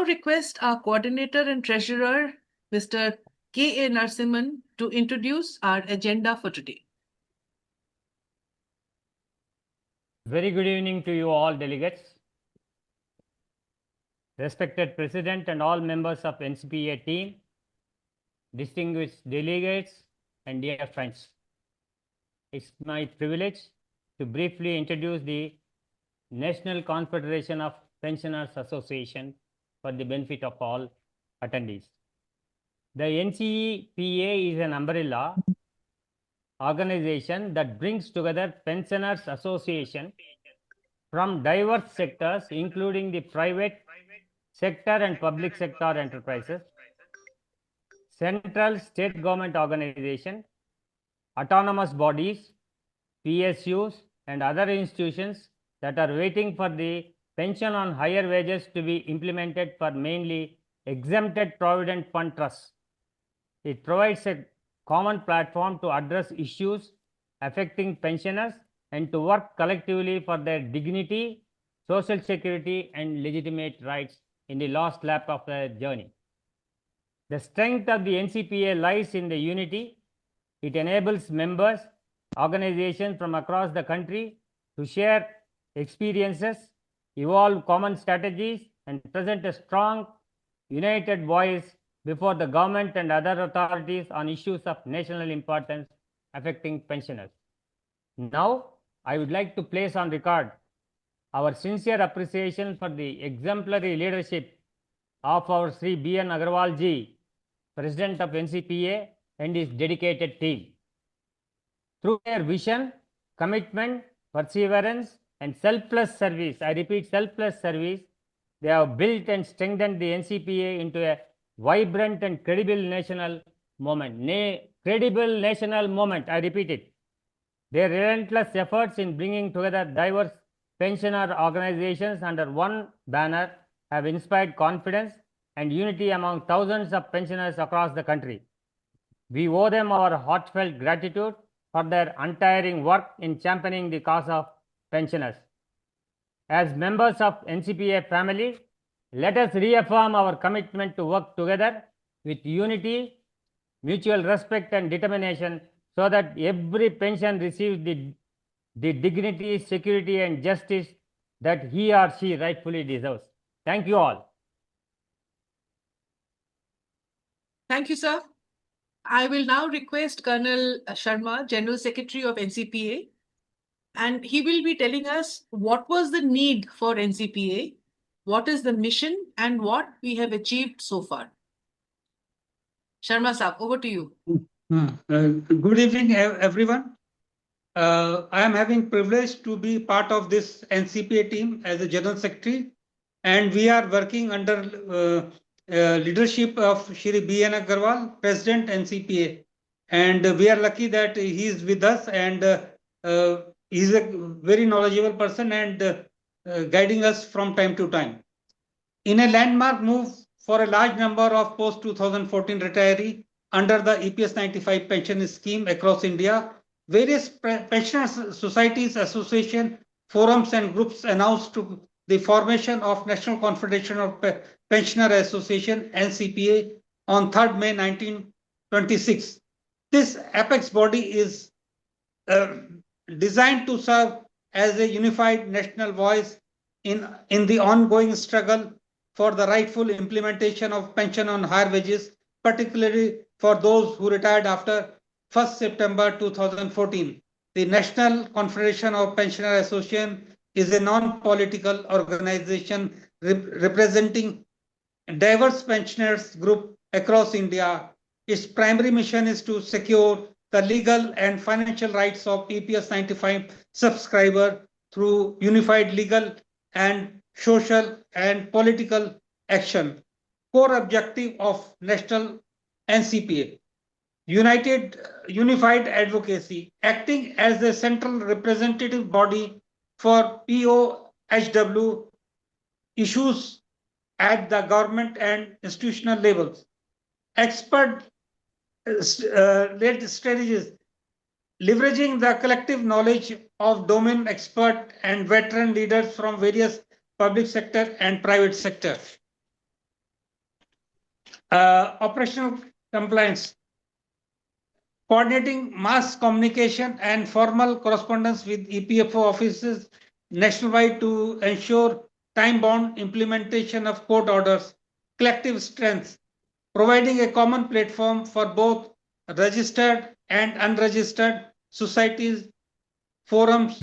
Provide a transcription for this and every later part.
request our coordinator and treasurer, Mr. K.A. Narasimhan, to introduce our agenda for today. Very good evening to you all delegates, respected President and all members of NCPA team, distinguished delegates and dear friends. It's my privilege to briefly introduce the National Confederation of Pensioners Association for the benefit of all attendees. The NCPA is an umbrella organization that brings together pensioners association from diverse sectors, including the private sector and public sector enterprises, central state government organization, autonomous bodies, PSUs, and other institutions that are waiting for the pension on higher wages to be implemented for mainly exempted provident fund trusts. It provides a common platform to address issues affecting pensioners and to work collectively for their dignity, social security, and legitimate rights in the last lap of their journey. The strength of the NCPA lies in the unity. It enables members, organizations from across the country to share experiences, evolve common strategies, and present a strong, united voice before the government and other authorities on issues of national importance affecting pensioners. Now, I would like to place on record our sincere appreciation for the exemplary leadership of our Sri B.N. Agarwal ji, President of NCPA, and his dedicated team. Through their vision, commitment, perseverance, and selfless service, I repeat, selfless service, they have built and strengthened the NCPA into a vibrant and credible national movement. I repeat it. Their relentless efforts in bringing together diverse pensioner organizations under one banner have inspired confidence and unity among thousands of pensioners across the country. We owe them our heartfelt gratitude for their untiring work in championing the cause of pensioners. As members of NCPA family, let us reaffirm our commitment to work together with unity, mutual respect, and determination so that every pension receives the dignity, security, and justice that he or she rightfully deserves. Thank you all. Thank you, sir. I will now request Colonel Sharma, General Secretary of NCPA, and he will be telling us what was the need for NCPA, what is the mission, and what we have achieved so far. Sharma Saab, over to you. Good evening, everyone. I am having privilege to be part of this NCPA team as a General Secretary, and we are working under leadership of Shri B.N. Agarwal, President NCPA, and we are lucky that he is with us, and he is a very knowledgeable person and guiding us from time to time. In a landmark move for a large number of post-2014 retirees under the EPS 95 pension scheme across India, various pensioner societies, associations, forums, and groups announced to the formation of National Confederation of Pensioner Association (NCPA) on 3rd May 1926. This apex body is designed to serve as a unified national voice in the ongoing struggle for the rightful implementation of pension on higher wages, particularly for those who retired after 1st September 2014. The National Confederation of Pensioner Association is a non-political organization representing diverse pensioners group across India. Its primary mission is to secure the legal and financial rights of EPS 95 subscriber through unified legal and social and political action. Core objective of National NCPA. Unified advocacy, acting as a central representative body for PoHW issues at the government and institutional levels. Expert-led strategies, leveraging the collective knowledge of domain expert and veteran leaders from various public sector and private sector. Operational compliance, coordinating mass communication and formal correspondence with EPFO offices nationwide to ensure time-bound implementation of court orders, collective strengths, providing a common platform for both registered and unregistered societies, forums,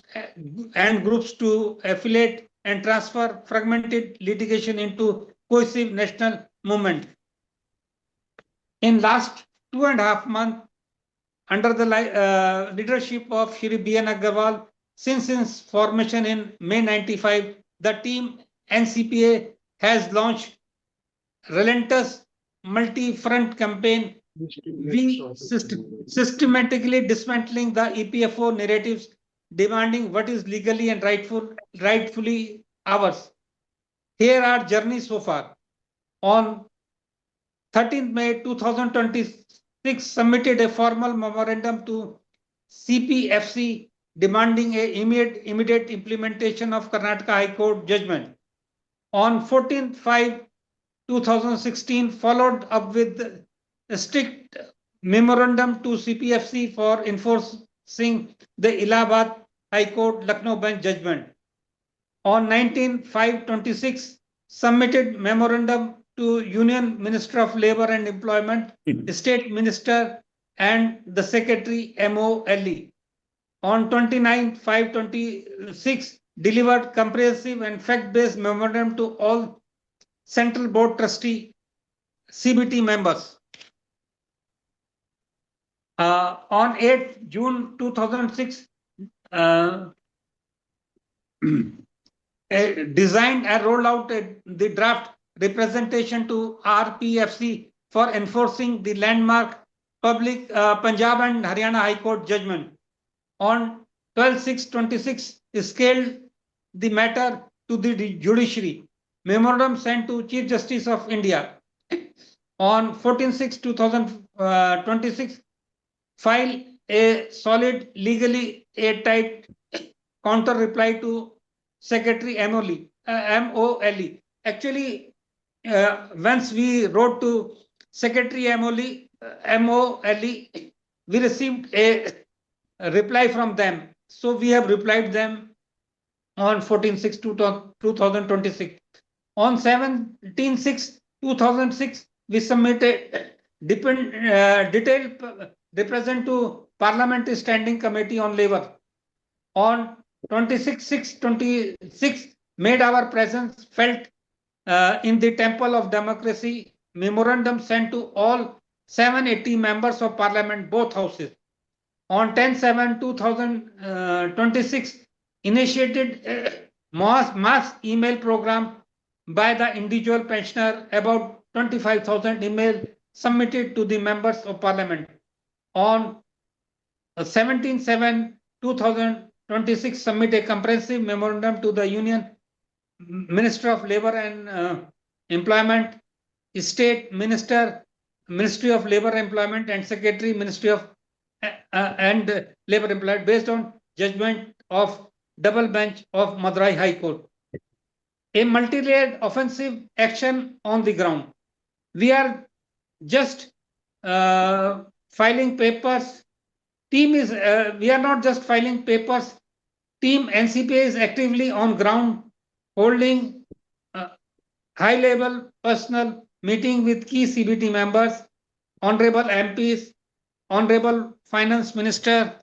and groups to affiliate and transfer fragmented litigation into cohesive national movement. In last 2.5 months, under the leadership of Shri B.N. Agarwal, since its formation in May 95, the team NCPA has launched relentless multi-front campaign. We systematically dismantling the EPFO narratives, demanding what is legally and rightfully ours. Here are journeys so far. On 13th May 2026, submitted a formal memorandum to CPFC demanding a immediate implementation of Karnataka High Court judgment. On 14/5/2016, followed up with a strict memorandum to CPFC for enforcing the Allahabad High Court Lucknow bench judgment. On 19/5/26, submitted memorandum to Union Minister of Labour and Employment, State Minister and the Secretary MOLE. On 29/5/26, delivered comprehensive and fact-based memorandum to all Central Board Trustee CBT members. On 8th June 2006, designed and rolled out the draft representation to RPFC for enforcing the landmark public Punjab and Haryana High Court judgment. On 12/6/26, scaled the matter to the judiciary. Memorandum sent to Chief Justice of India. On 14/6/2026, filed a solid, legally airtight counter reply to Secretary MOLE. Actually, once we wrote to Secretary MOLE, we received a reply from them. So we have replied them on 14/6/2026. On 17/6/2006, we submitted detailed represent to Parliamentary Standing Committee on Labour. On 26/6/26, made our presence felt in the Temple of Democracy. Memorandum sent to all 780 members of Parliament, both houses. On 10/7/2026, initiated mass email program by the individual pensioner. About 25,000 emails submitted to the members of Parliament. On 17/7/2026, submit a comprehensive memorandum to the Union Minister of Labour and Employment, State Minister, Ministry of Labour and Employment, and Secretary, Ministry of and Labour Employment, based on judgment of double bench of Madurai High Court. A multi-layered offensive action on the ground. We are just filing papers. We are not just filing papers. Team NCPA is actively on ground, holding high-level personal meeting with key CBT members, honorable MPs, honorable Finance Minister,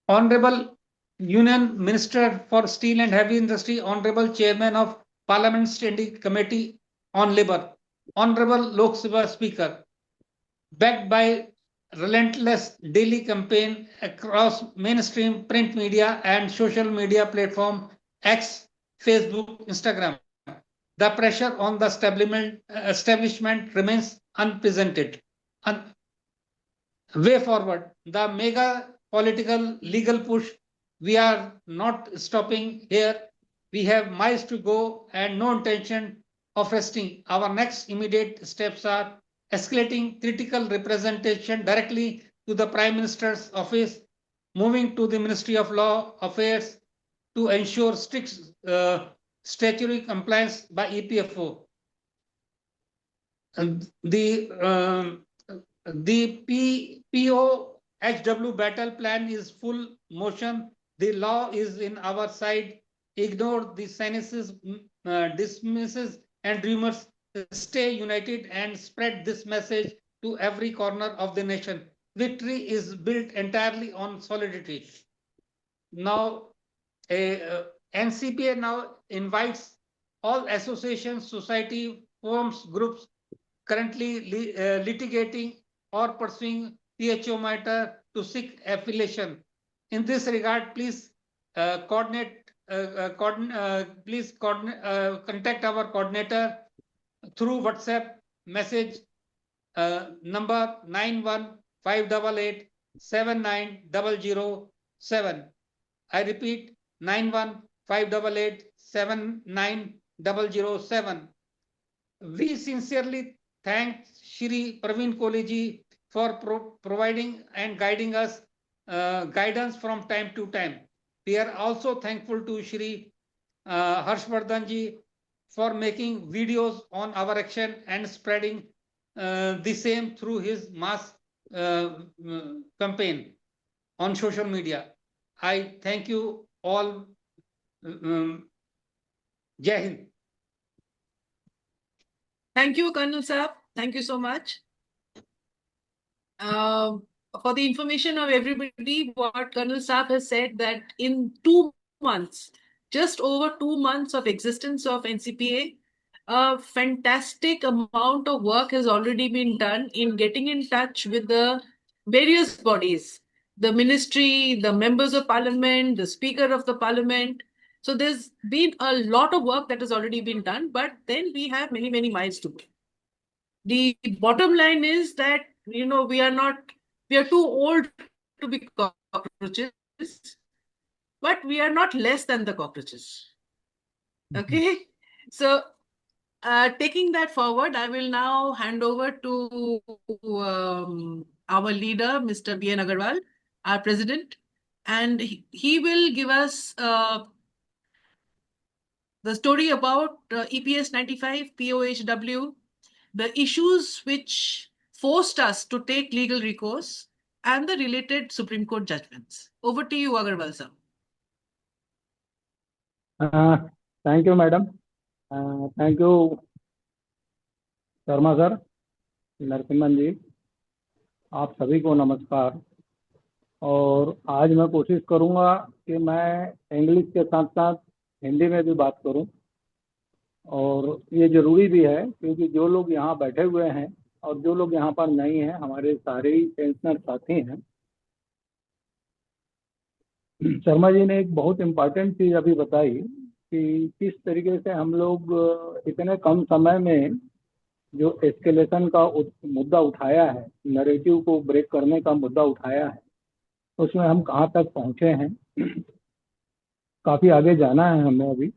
honorable Union Minister for Steel and Heavy Industry, honorable Chairman of Parliament Standing Committee on Labour, honorable Lok Sabha Speaker, backed by relentless daily campaign across mainstream print media and social media platform X, Facebook, Instagram. The pressure on the establishment remains unprecedented. Way forward, the mega political legal push, we are not stopping here. We have miles to go and no intention of resting. Our next immediate steps are escalating critical representation directly to the Prime Minister's office, moving to the Ministry of Law Affairs to ensure strict statutory compliance by EPFO. The PoHW battle plan is full motion. The law is in our side. Ignore the cynicism, dismisses and rumors. Stay united and spread this message to every corner of the nation. Victory is built entirely on solidarity. Now, NCPA now invites all associations, society, forums, groups currently litigating or pursuing PHO matter to seek affiliation. In this regard, please contact our coordinator through WhatsApp message number 9158879007. I repeat, 9158879007. We sincerely thank Shri Praveen Kohli ji for providing and guiding us guidance from time to time. We are also thankful to Shri Harshvardhan ji for making videos on our action and spreading the same through his mass campaign on social media. I thank you all. Jai Hind. Thank you, Colonel Saab. Thank you so much. For the information of everybody, what Colonel Saab has said that in 2 months, just over 2 months of existence of NCPA, a fantastic amount of work has already been done in getting in touch with the various bodies, the ministry, the members of parliament, the speaker of the parliament. So there's been a lot of work that has already been done, but then we have many, many miles to go. The bottom line is that, we are too old to be cockroaches, but we are not less than the cockroaches. Okay. So taking that forward, I will now hand over to our leader, Mr. B.N. Agarwal, our president, and he will give us the story about EPS 95, PoHW, the issues which forced us to take legal recourse, and the related Supreme Court judgments. Over to you, Agarwal sir. Thank you, madam. Thank you, Sharma sir, Narasimhan ji, आप सभी को नमस्कार। और आज मैं कोशिश करूंगा कि मैं इंग्लिश के साथ साथ हिंदी में भी बात करूं, और ये जरूरी भी है क्योंकि जो लोग यहाँ बैठे हुए हैं और जो लोग यहाँ पर नहीं हैं, हमारे सारे ही पेंशनर साथी हैं। शर्मा जी ने एक बहुत इम्पोर्टेंट चीज़ अभी बताई कि किस तरीके से हम लोग इतने कम समय में जो एस्केलेशन का मुद्दा उठाया है, नैरेटिव को ब्रेक करने का मुद्दा उठाया है, उसमें हम कहाँ तक पहुँचे हैं। काफ़ी आगे जाना है हमें अभी।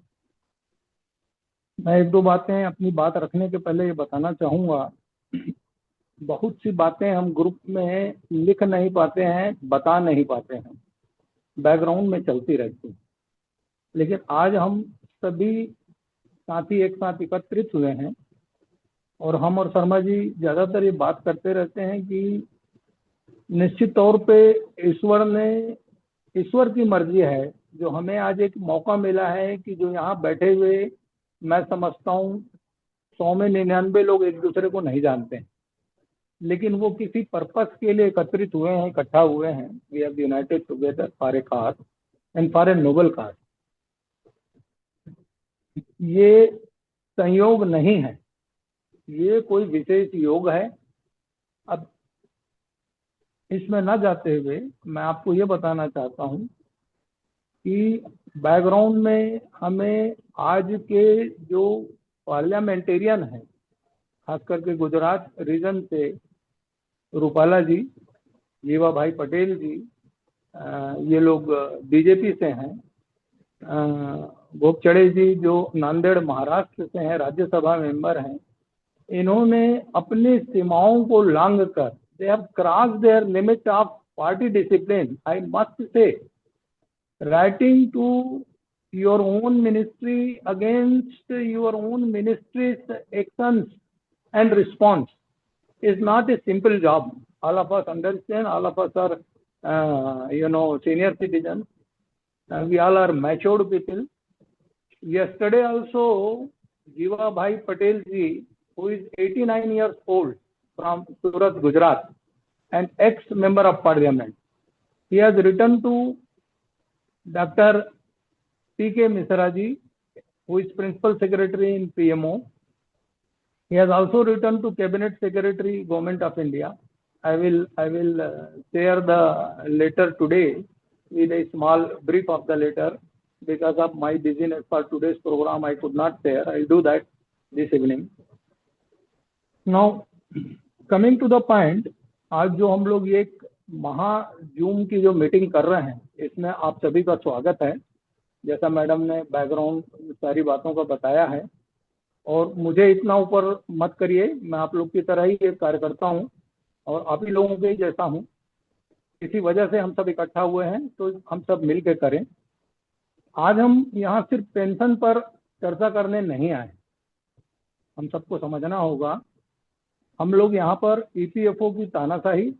मैं एक दो बातें अपनी बात रखने के पहले ये बताना चाहूँगा, बहुत सी बातें हम ग्रुप में लिख नहीं पाते हैं, बता नहीं पाते हैं, बैकग्राउंड में चलती रहती है। लेकिन आज हम सभी साथी एक साथ एकत्रित हुए हैं और हम और शर्मा जी ज़्यादातर ये बात करते रहते हैं कि निश्चित तौर पे ईश्वर की मर्जी है जो हमें आज एक मौका मिला है कि जो यहाँ बैठे हुए, मैं समझता हूँ 100 में 99 लोग एक दूसरे को नहीं जानते हैं, लेकिन वो किसी पर्पस के लिए एकत्रित हुए हैं, इकट्ठा हुए हैं। We have united together for a cause and for a noble cause. ये संयोग नहीं है, ये कोई विशेष योग है। अब इसमें न जाते हुए मैं आपको ये बताना चाहता हूँ कि बैकग्राउंड में हमें आज के जो पार्लियामेंटेरियन हैं, खास करके गुजरात रीजन से रूपाला जी, जीवा भाई पटेल जी, ये लोग बीजेपी से हैं, गोपचड़े जी जो नांदेड़ महाराष्ट्र से हैं, राज्यसभा मेंबर हैं, इन्होंने अपनी सीमाओं को लांघ कर they have crossed their limit of party discipline, I must say, writing to your own ministry against your own ministry's actions and response is not a simple job. All of us understand, all of us are, senior citizens. We all are matured people. Yesterday also, Jiva Bhai Patel ji, who is 89 years old, from Surat, Gujarat, an ex-member of parliament, he has written to Dr. P.K. Misra ji, who is principal secretary in PMO. He has also written to Cabinet Secretary, Government of India. I will share the letter today with a small brief of the letter. Because of my busyness for today's program, I could not share. I'll do that this evening. Now, coming to the point, आज जो हम लोग ये महा zoom की जो meeting कर रहे हैं, इसमें आप सभी का स्वागत है। जैसा मैडम ने बैकग्राउंड सारी बातों का बताया है, और मुझे इतना ऊपर मत करिए, मैं आप लोग की तरह ही एक कार्यकर्ता हूँ और आप ही लोगों के ही जैसा हूँ। इसी वजह से हम सब इकट्ठा हुए हैं, तो हम सब मिल के करें। आज हम यहाँ सिर्फ पेंशन पर चर्चा करने नहीं आए। हम सबको समझना होगा, हम लोग यहाँ पर ईपीएफओ की तानाशाही,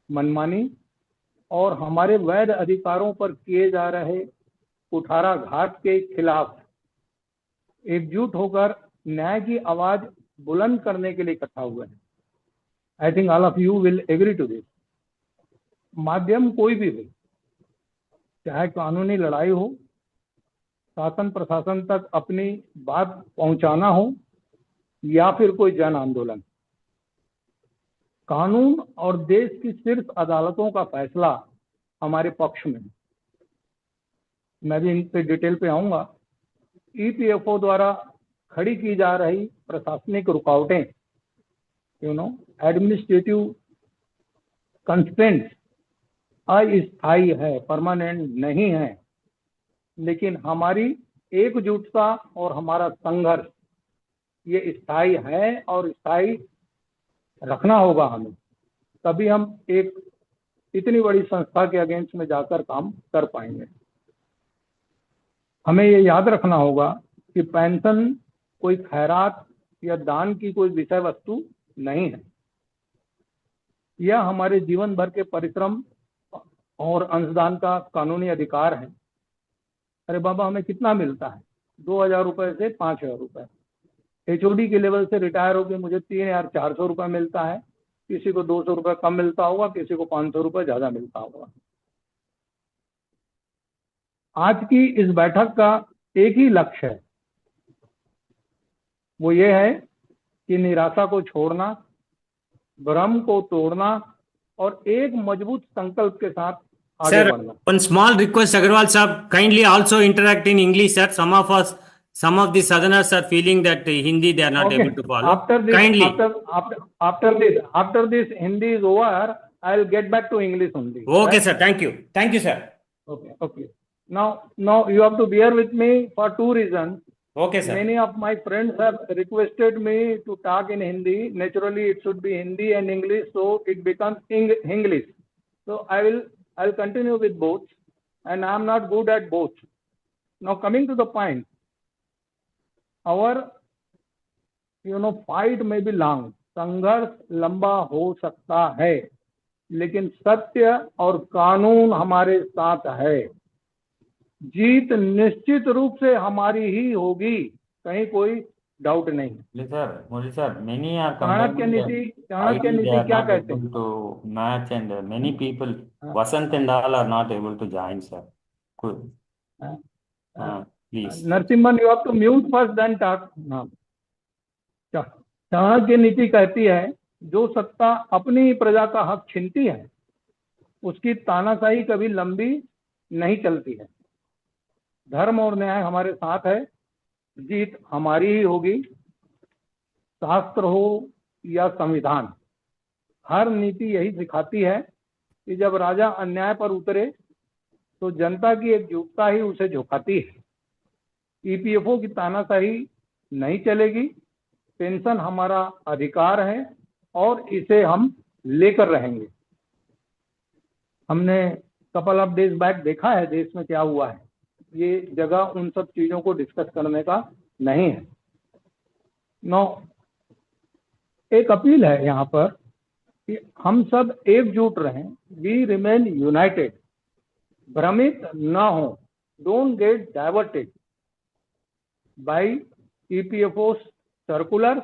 मनमानी और हमारे वैध अधिकारों पर किए जा रहे कुठाराघात के खिलाफ एकजुट होकर न्याय की आवाज बुलंद करने के लिए इकट्ठा हुए हैं। I think all of you will agree to this. माध्यम कोई भी हो, चाहे कानूनी लड़ाई हो, शासन प्रशासन तक अपनी बात पहुंचाना हो, या फिर कोई जन आंदोलन, कानून और देश की शीर्ष अदालतों का फैसला हमारे पक्ष में। मैं भी इन पे डिटेल पे आऊंगा। ईपीएफओ द्वारा खड़ी की जा रही प्रशासनिक रुकावटें, एडमिनिस्ट्रेटिव कंस्ट्रेंट्स अस्थायी है, परमानेंट नहीं है, लेकिन हमारी एकजुटता और हमारा संघर्ष ये स्थायी है और स्थायी रखना होगा हमें। तभी हम एक इतनी बड़ी संस्था के अगेंस्ट में जाकर काम कर पाएंगे। हमें ये याद रखना होगा कि पेंशन कोई खैरात या दान की कोई विषय वस्तु नहीं है। यह हमारे जीवन भर के परिश्रम और अंशदान का कानूनी अधिकार है। अरे बाबा, हमें कितना मिलता है? 2,000 रुपए से 5,000 रुपए। एचओडी के लेवल से रिटायर होकर मुझे 3,400 रुपए मिलता है। किसी को 200 रुपए कम मिलता होगा, किसी को 500 रुपए ज्यादा मिलता होगा। आज की इस बैठक का एक ही लक्ष्य है, वो ये है कि निराशा को छोड़ना, भ्रम को तोड़ना और एक मजबूत संकल्प के साथ आगे बढ़ना। One small request, Agarwal sir, kindly also interact in English, sir. Some of the southerners are feeling that Hindi they are not able to follow. After this Hindi is over, I'll get back to English only. Okay, right? Sir. Thank you, sir. Okay. Now you have to bear with me for two reasons. Okay, sir. Many of my friends have requested me to talk in Hindi. Naturally, it should be Hindi and English, so it becomes English. So I'll continue with both, and I'm not good at both. Now coming to the point, our fight may be long, संघर्ष लंबा हो सकता है, लेकिन सत्य और कानून हमारे साथ है। जीत निश्चित रूप से हमारी ही होगी, कहीं कोई डाउट नहीं। Modi sir, many are Chanakya नीति क्या कहते हैं? To match, and many people, Vasant and all are not able to join, sir. Good. Please. Narasimhan, you have to mute first, then talk. Chanakya नीति कहती है, जो सत्ता अपनी प्रजा का हक छीनती है, उसकी तानाशाही कभी लंबी नहीं चलती है। धर्म और न्याय हमारे साथ है, जीत हमारी ही होगी। शास्त्र हो या संविधान, हर नीति यही सिखाती है कि जब राजा अन्याय पर उतरे तो जनता की एकजुटता ही उसे झुकाती है। ईपीएफओ की तानाशाही नहीं चलेगी। पेंशन हमारा अधिकार है और इसे हम लेकर रहेंगे। हमने कपल ऑफ डेज बैक देखा है देश में क्या हुआ है। ये जगह उन सब चीजों को डिस्कस करने का नहीं है। नो, एक अपील है यहाँ पर कि हम सब एकजुट रहें, वी रिमेन यूनाइटेड, भ्रमित ना हो, don't get diverted by EPFO circular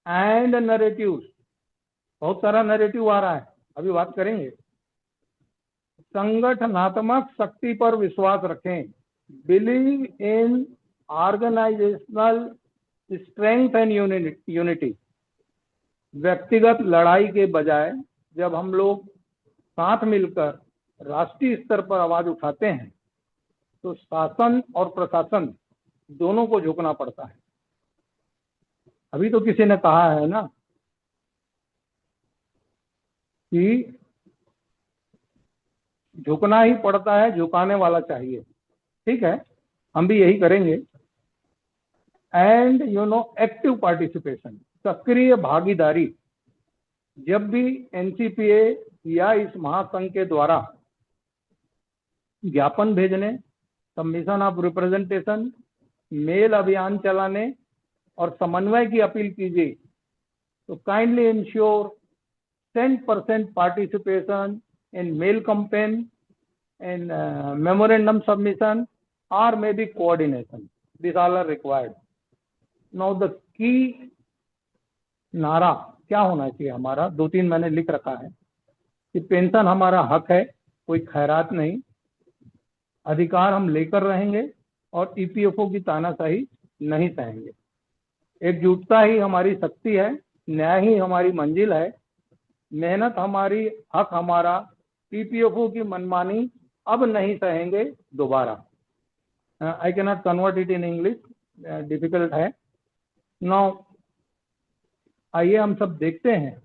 and narratives. बहुत सारा नरेटिव आ रहा है, अभी बात करेंगे। संगठनात्मक शक्ति पर विश्वास रखें, believe in organisational strength and unity. व्यक्तिगत लड़ाई के बजाय जब हम लोग साथ मिलकर राष्ट्रीय स्तर पर आवाज उठाते हैं तो शासन और प्रशासन दोनों को झुकना पड़ता है। अभी तो किसी ने कहा है ना कि झुकना ही पड़ता है, झुकाने वाला चाहिए। ठीक है, हम भी यही करेंगे। एंड एक्टिव पार्टिसिपेशन, सक्रिय भागीदारी। जब भी NCPA या इस महासंघ के द्वारा ज्ञापन भेजने, सबमिशन ऑफ रिप्रेजेंटेशन, मेल अभियान चलाने और समन्वय की अपील कीजिए, तो kindly ensure 10% participation in mail campaign and memorandum submission or maybe coordination. These all are required. Now the key नारा क्या होना चाहिए हमारा, 2-3 मैंने लिख रखा है कि पेंशन हमारा हक है, कोई खैरात नहीं। अधिकार हम लेकर रहेंगे और EPFO की तानाशाही नहीं सहेंगे। एकजुटता ही हमारी शक्ति है, न्याय ही हमारी मंजिल है, मेहनत हमारी, हक हमारा। EPFO की मनमानी अब नहीं सहेंगे दोबारा। I can not convert it in English, difficult है। नाउ आइए हम सब देखते हैं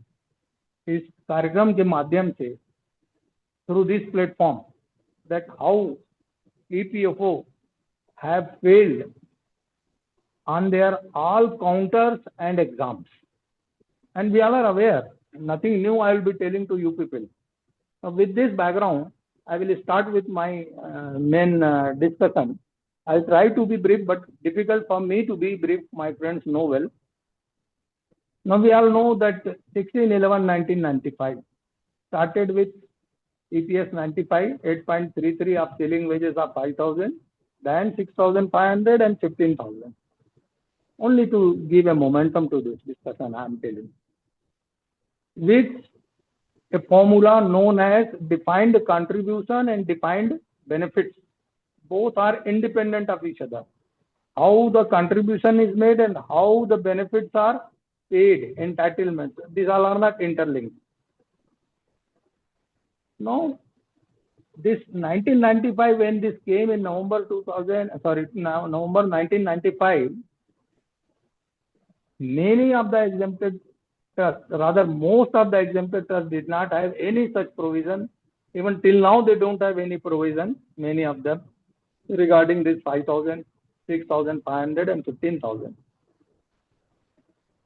इस कार्यक्रम के माध्यम से, through this platform, that how EPFO have failed on their all counters and exams, and we all are aware. Nothing new I will be telling to you people. With this background, I will start with my main discussion. I will try to be brief, but difficult for me to be brief, my friends know well. Now we all know that 16/11/1995 started with EPS 95, 8.33 of ceiling wages of 5,000, then 6,500 and 15,000. Only to give a momentum to this discussion, I am telling. With a formula known as defined contribution and defined benefits. Both are independent of each other. How the contribution is made and how the benefits are paid, entitlements, these all are not interlinked. Now, this 1995, when this came in November 1995, many of the exempted trusts, rather most of the exempted trusts did not have any such provision. Even till now, they don't have any provision, many of them, regarding this 5,000, 6,500 and 15,000.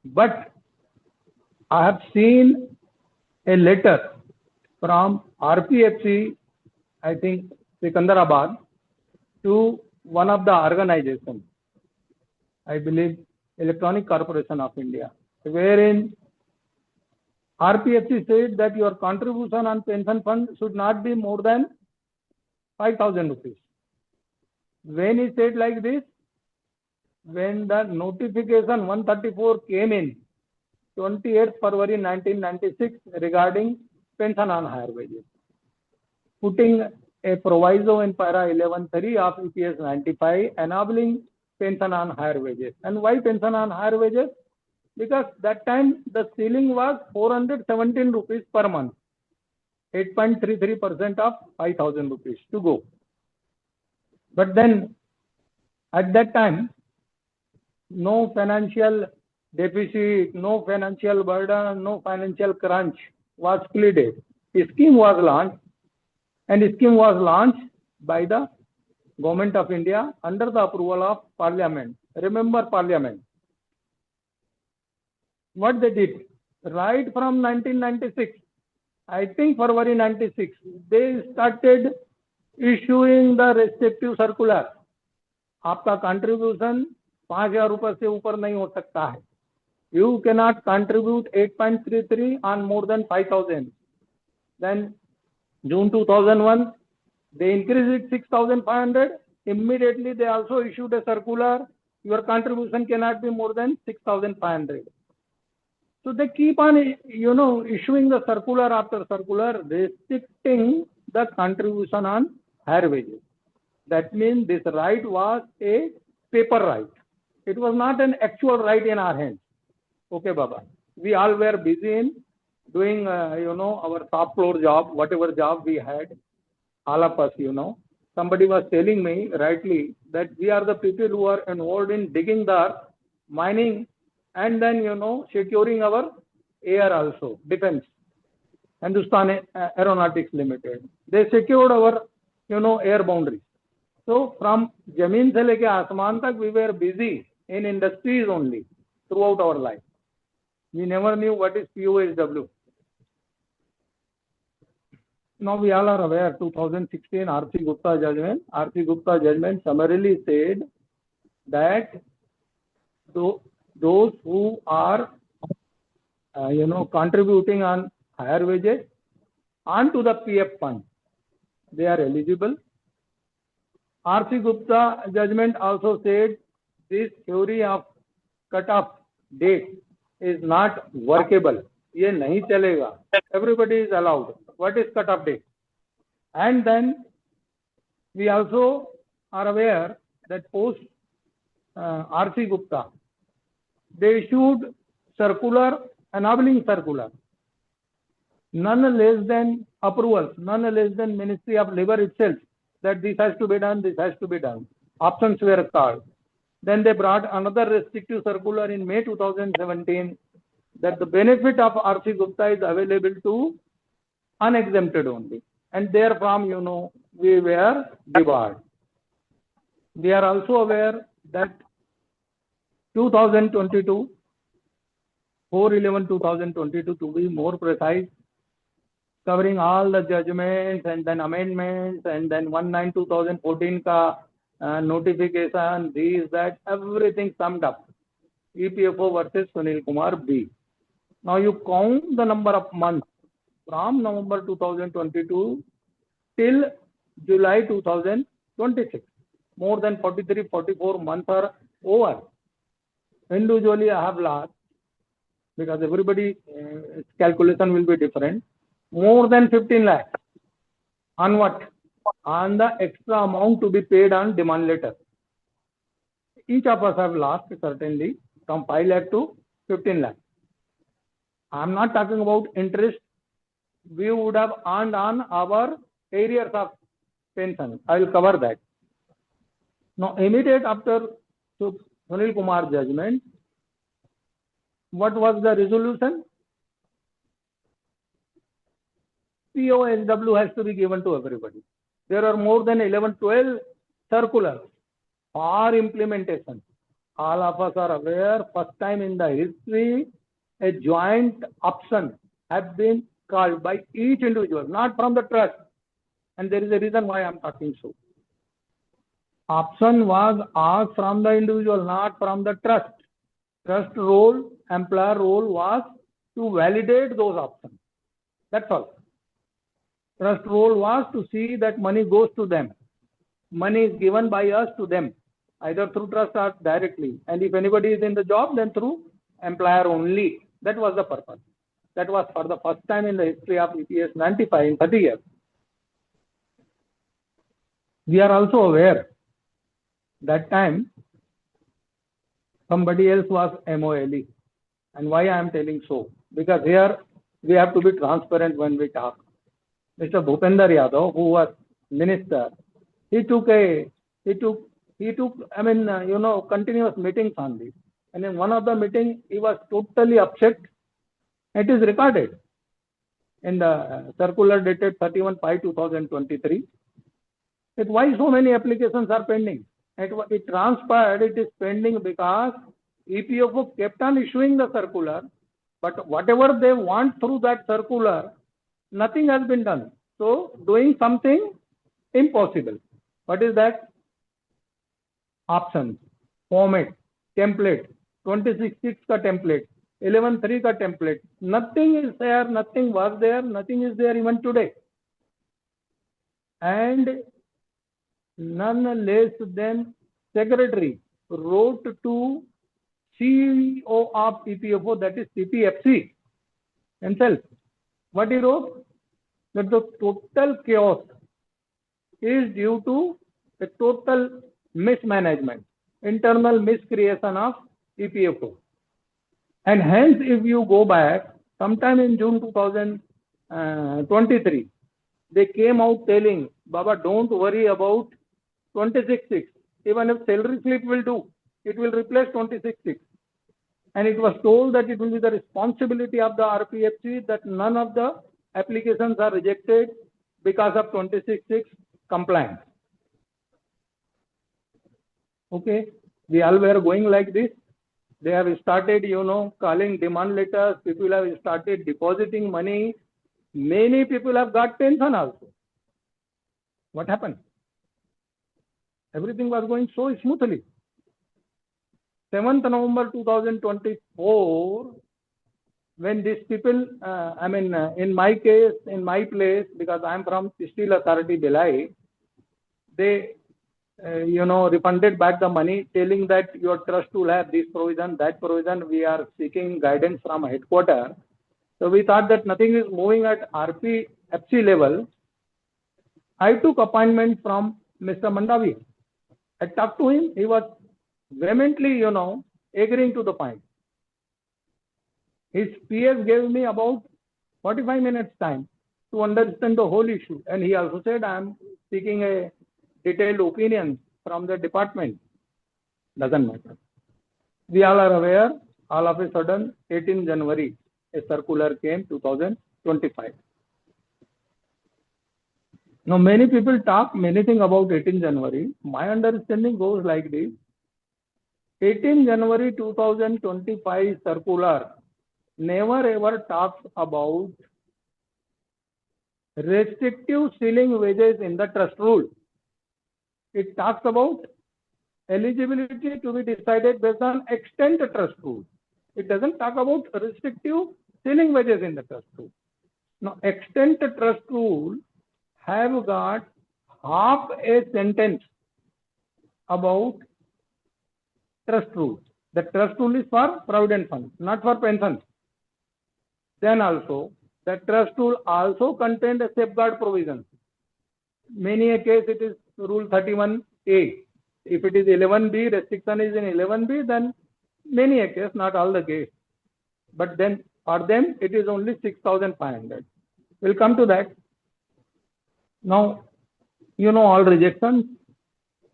But I have seen a letter from RPFC, I think Secunderabad, to one of the organizations, I believe Electronic Corporation of India, wherein RPFC said that your contribution on pension fund should not be more than 5,000 rupees. When he said like this, when the notification 134 came in 28th February 1996 regarding pension on higher wages, putting a proviso in para 11(3) of EPS 95 enabling pension on higher wages. And why pension on higher wages? Because that time the ceiling was 417 rupees per month, 8.33% of 5,000 rupees to go. But then at that time, no financial deficit, no financial burden, no financial crunch was pleaded. A scheme was launched, and the scheme was launched by the Government of India under the approval of Parliament. Remember Parliament. What they did, right from 1996, I think February 96, they started issuing the restrictive circular. आपका contribution 5,000 रुपए से ऊपर नहीं हो सकता है, You cannot contribute 8.33 on more than 5,000. Then June 2001, they increased it 6,500. Immediately, they also issued a circular. Your contribution cannot be more than 6,500. So they keep on, issuing the circular after circular, restricting the contribution on higher wages. That means this right was a paper right. It was not an actual right in our hands. Okay, Baba. We all were busy in doing, our top floor job, whatever job we had, all of us, Somebody was telling me rightly that we are the people who are involved in digging the earth, mining, and then, securing our air also, defense. Hindustan Aeronautics Limited. They secured our, air boundaries. So from Jameen se leke Asman tak, we were busy in industries only throughout our life. We never knew what is PoHW. Now we all are aware, 2016 R.C. Gupta judgment. R.C. Gupta judgment summarily said that those who are, contributing on higher wages onto the PF fund, they are eligible. R.C. Gupta judgment also said this theory of cut-off date is not workable. ये नहीं चलेगा. Everybody is allowed. What is cut-off date? And then we also are aware that post R.C. Gupta, they issued circular, enabling circular, none less than approvals, none less than Ministry of Labor itself, that this has to be done, this has to be done. Options were called. Then they brought another restrictive circular in May 2017 that the benefit of R.C. Gupta is available to unexempted only. And therefrom, we were debarred. We are also aware that 2022, 4/11/2022 to be more precise, covering all the judgments and then amendments and then 1/9/2014 ka notification, these, that, everything summed up. EPFO versus Sunil Kumar B. Now you count the number of months from November 2022 till July 2026. More than 43-44 months are over. Individually, I have lost, because everybody's calculation will be different. More than 15 lakhs. On what? On the extra amount to be paid on demand letter. Each of us have lost, certainly, from 5 lakh to 15 lakh. I am not talking about interest we would have earned on our arrears of pension. I will cover that. Now, immediate after Sunil Kumar judgment, what was the resolution? PoHW has to be given to everybody. There are more than 11-12 circulars for implementation. All of us are aware, first time in the history, a joint option has been called by each individual, not from the trust. And there is a reason why I am talking so. Option was asked from the individual, not from the trust. Trust role, employer role was to validate those options. That's all. Trust role was to see that money goes to them. Money is given by us to them, either through trust or directly. And if anybody is in the job, then through employer only. That was the purpose. That was for the first time in the history of EPS 95 in 30 years. We are also aware that time somebody else was MOLE. And why I am telling so? Because here we have to be transparent when we talk. Mr. Bhupender Yadav, who was minister, he took continuous meetings on this. And in one of the meetings, he was totally upset. It is recorded in the circular dated 31/5/2023. That why so many applications are pending. It transpired, it is pending because EPFO kept on issuing the circular, but whatever they want through that circular, nothing has been done. So doing something impossible. What is that? Options, format, template, 26(6) ka template. 11.3 का template. Nothing is there, nothing was there, nothing is there even today. And none less than secretary wrote to CEO of EPFO, that is CPFC himself. What he wrote? That the total chaos is due to the total mismanagement, internal miscreation of EPFO. And hence, if you go back, sometime in June 2023, they came out telling, Baba, don't worry about 26.6. Even if salary slip will do, it will replace 26.6. And it was told that it will be the responsibility of the RPFC that none of the applications are rejected because of 26.6 compliance. Okay, we all were going like this. They have started, calling demand letters. People have started depositing money. Many people have got pension also. What happened? Everything was going so smoothly. 7th November 2024, when these people, in my case, in my place, because I am from Steel Authority, Bhilai, they, refunded back the money, telling that your trust will have this provision, that provision. We are seeking guidance from headquarters. So we thought that nothing is moving at RPFC level. I took appointment from Mr. Mandavi. I talked to him. He was vehemently, agreeing to the point. His PS gave me about 45 minutes time to understand the whole issue. And he also said, I am seeking a detailed opinion from the department. Doesn't matter. We all are aware, all of a sudden, 18 January, a circular came, 2025. Now, many people talk many things about 18 January. My understanding goes like this. 18 January 2025 circular never ever talks about restrictive ceiling wages in the trust rule. It talks about eligibility to be decided based on extent trust rule. It doesn't talk about restrictive ceiling wages in the trust rule. Now, extent trust rule have got half a sentence about trust rule. The trust rule is for provident fund, not for pensions. Then also, the trust rule also contained a safeguard provision. Many a case it is rule 31A. If it is 11B, restriction is in 11B, then many a case, not all the case. But then for them, it is only 6,500. We'll come to that. Now, all rejections.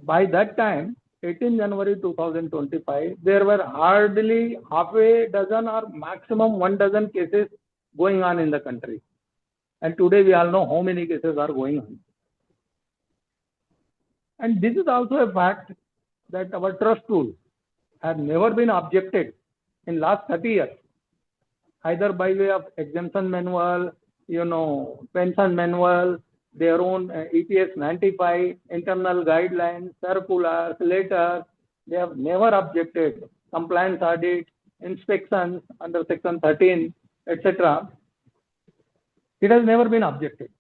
By that time, 18 January 2025, there were hardly half a dozen or maximum 1 dozen cases going on in the country. And today we all know how many cases are going on. And this is also a fact that our trust rule has never been objected in last 30 years, either by way of exemption manual, pension manual, their own EPS 95, internal guidelines, circulars, letters. They have never objected. Compliance audit, inspections under section 13, etc. It has never been objected.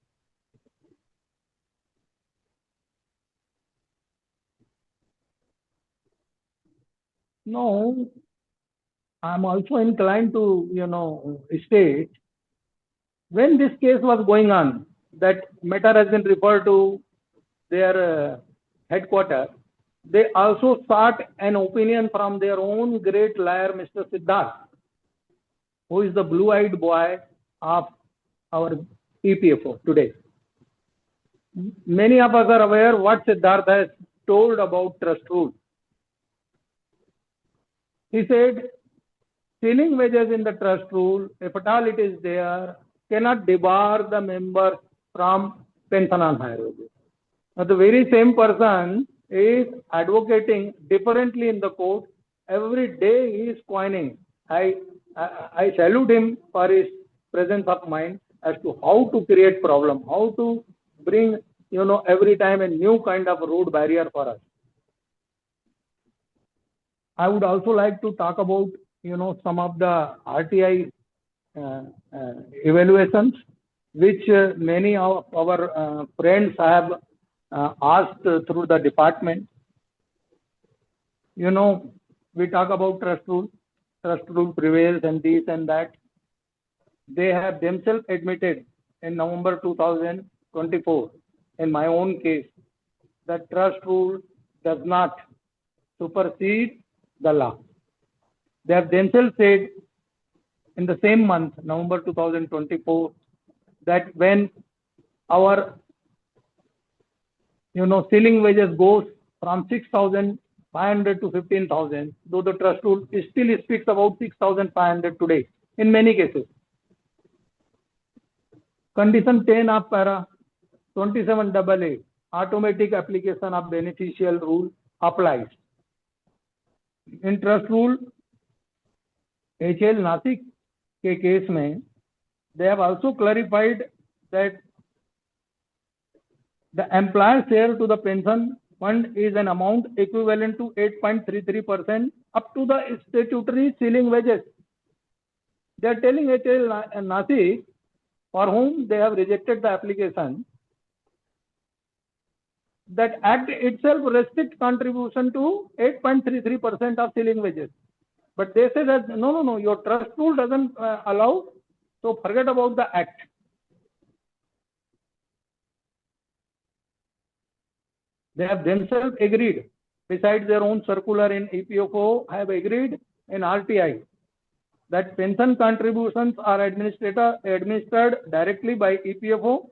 No, I'm also inclined to, state when this case was going on, that matter has been referred to their headquarters. They also sought an opinion from their own great lawyer, Mr. Siddharth, who is the blue-eyed boy of our EPFO today. Many of us are aware what Siddharth has told about trust rule. He said, ceiling wages in the trust rule, if at all it is there, cannot debar the member from pension on higher wages. Now, the very same person is advocating differently in the court. Every day he is coining. I salute him for his presence of mind as to how to create problem, how to bring, every time a new kind of road barrier for us. I would also like to talk about some of the RTI evaluations, which many of our friends have asked through the department. We talk about trust rule prevails and this and that. They have themselves admitted in November 2024, in my own case, that trust rule does not supersede the law. They have themselves said in the same month, November 2024, that when our ceiling wages goes from 6,500 to 15,000, though the trust rule still speaks about 6,500 today in many cases. Condition 10 of para 27AA, automatic application of beneficial rule applies. In trust rule HL Nasik के case में, they have also clarified that the employer share to the pension fund is an amount equivalent to 8.33% up to the statutory ceiling wages. They are telling HL Nasik, for whom they have rejected the application, that Act itself restricts contribution to 8.33% of ceiling wages. But they say that no, your trust rule doesn't allow, so forget about the Act. They have themselves agreed, besides their own circular in EPFO, have agreed in RTI that pension contributions are administered directly by EPFO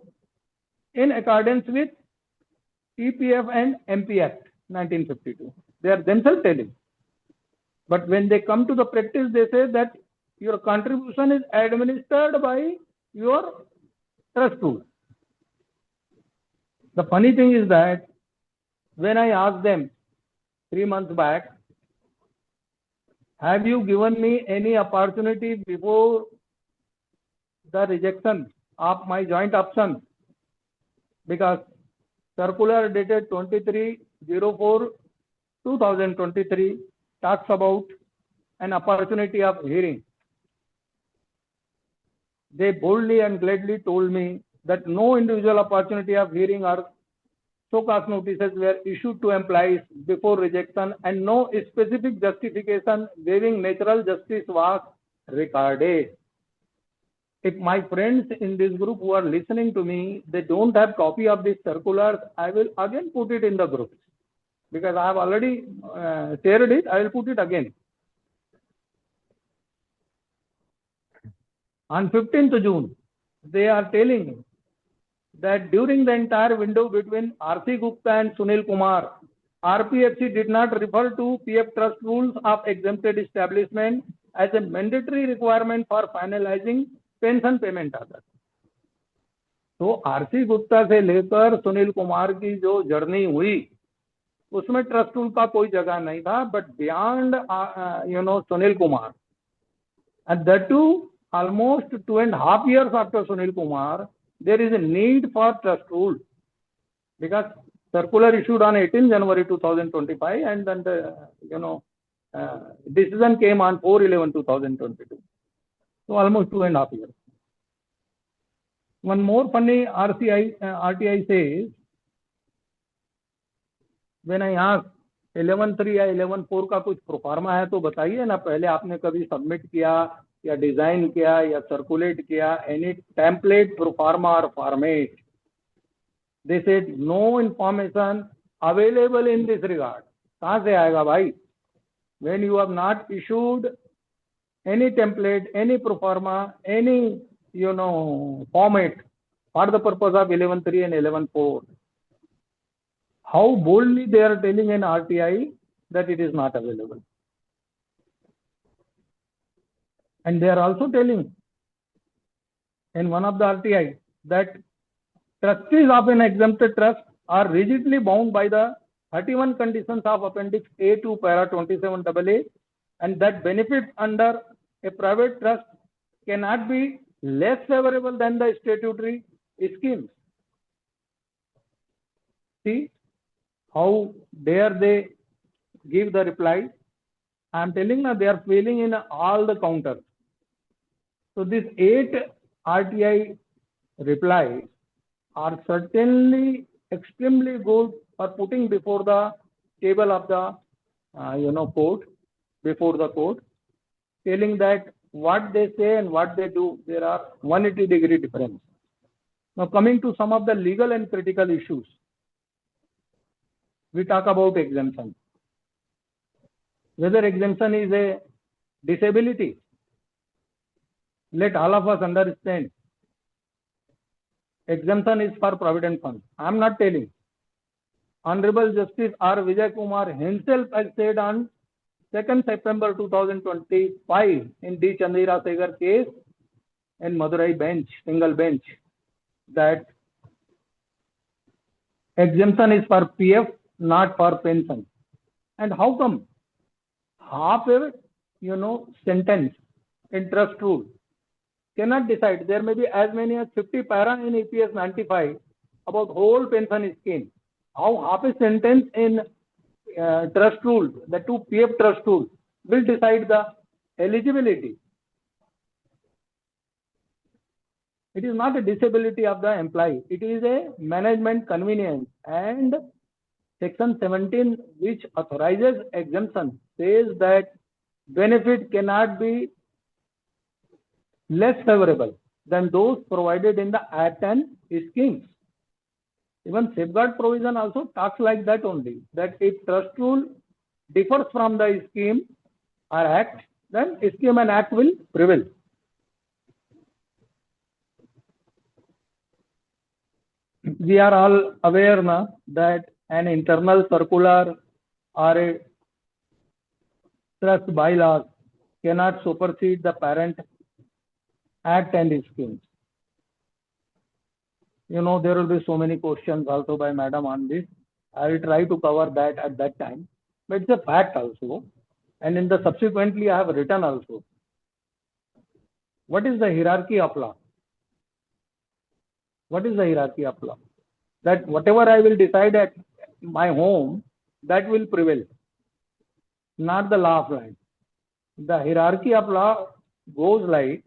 in accordance with EPF and MP Act 1952. They are themselves telling. But when they come to the practice, they say that your contribution is administered by your trust rule. The funny thing is that when I asked them 3 months back, have you given me any opportunity before the rejection of my joint option? Because circular dated 23/04/2023 talks about an opportunity of hearing. They boldly and gladly told me that no individual opportunity of hearing or so-called notices were issued to employees before rejection, and no specific justification waiving natural justice was recorded. If my friends in this group who are listening to me, they don't have copy of these circulars, I will again put it in the group. Because I have already shared it, I will put it again. On 15th June, they are telling that during the entire window between R.C. Gupta and Sunil Kumar, RPFC did not refer to PF trust rules of exempted establishment as a mandatory requirement for finalizing pension payment order. तो RC Gupta से लेकर सुनील कुमार की जो journey हुई, उसमें trust rule का कोई जगह नहीं था, but beyond Sunil Kumar, and that too almost 2.5 years after Sunil Kumar, there is a need for trust rule, because circular issued on 18 January 2025, and then the decision came on 4/11/2022. So almost 2.5 years. One more funny RTI says, when I ask 11.3 या 11.4 का कुछ proforma है तो बताइए ना, पहले आपने कभी सबमिट किया या डिजाइन किया या सर्कुलेट किया एनी टेम्पलेट प्रोफार्मा और format? They said no information available in this regard. कहां से आएगा भाई? when you have not issued any template, any proforma, any format for the purpose of 11.3 and 11.4, how boldly they are telling in RTI that it is not available. And they are also telling in one of the RTI that trustees of an exempted trust are rigidly bound by the 31 conditions of Appendix A to Para 27AA, and that benefits under a private trust cannot be less favorable than the statutory schemes. See how dare they give the reply. I'm telling now they are failing in all the counters. So these 8 RTI replies are certainly extremely good for putting before the table of the court, before the court, telling that what they say and what they do, there are 180-degree difference. Now coming to some of the legal and critical issues, we talk about exemption. Whether exemption is a disability, let all of us understand. Exemption is for provident fund. I am not telling. Honorable Justice R. Vijay Kumar himself has said on 2nd September 2025 in D. Chandira Segar case in Madurai bench, single bench, that exemption is for PF, not for pension. And how come? Half a sentence in trust rule cannot decide. There may be as many as 50 para in EPS 95 about whole pension scheme. How half a sentence in trust rule, the 2 PF trust rules, will decide the eligibility. It is not a disability of the employee. It is a management convenience. And Section 17, which authorizes exemption, says that benefit cannot be less favorable than those provided in the Act and schemes. Even safeguard provision also talks like that only, that if trust rule differs from the scheme or Act, then scheme and Act will prevail. We are all aware now that an internal circular or a trust bylaws cannot supersede the parent Act and schemes. There will be so many questions also by Madam on this. I will try to cover that at that time. But it's a fact also. And in the subsequently I have written also. What is the hierarchy of law? What is the hierarchy of law? That whatever I will decide at my home, that will prevail, not the law of land. The hierarchy of law goes like,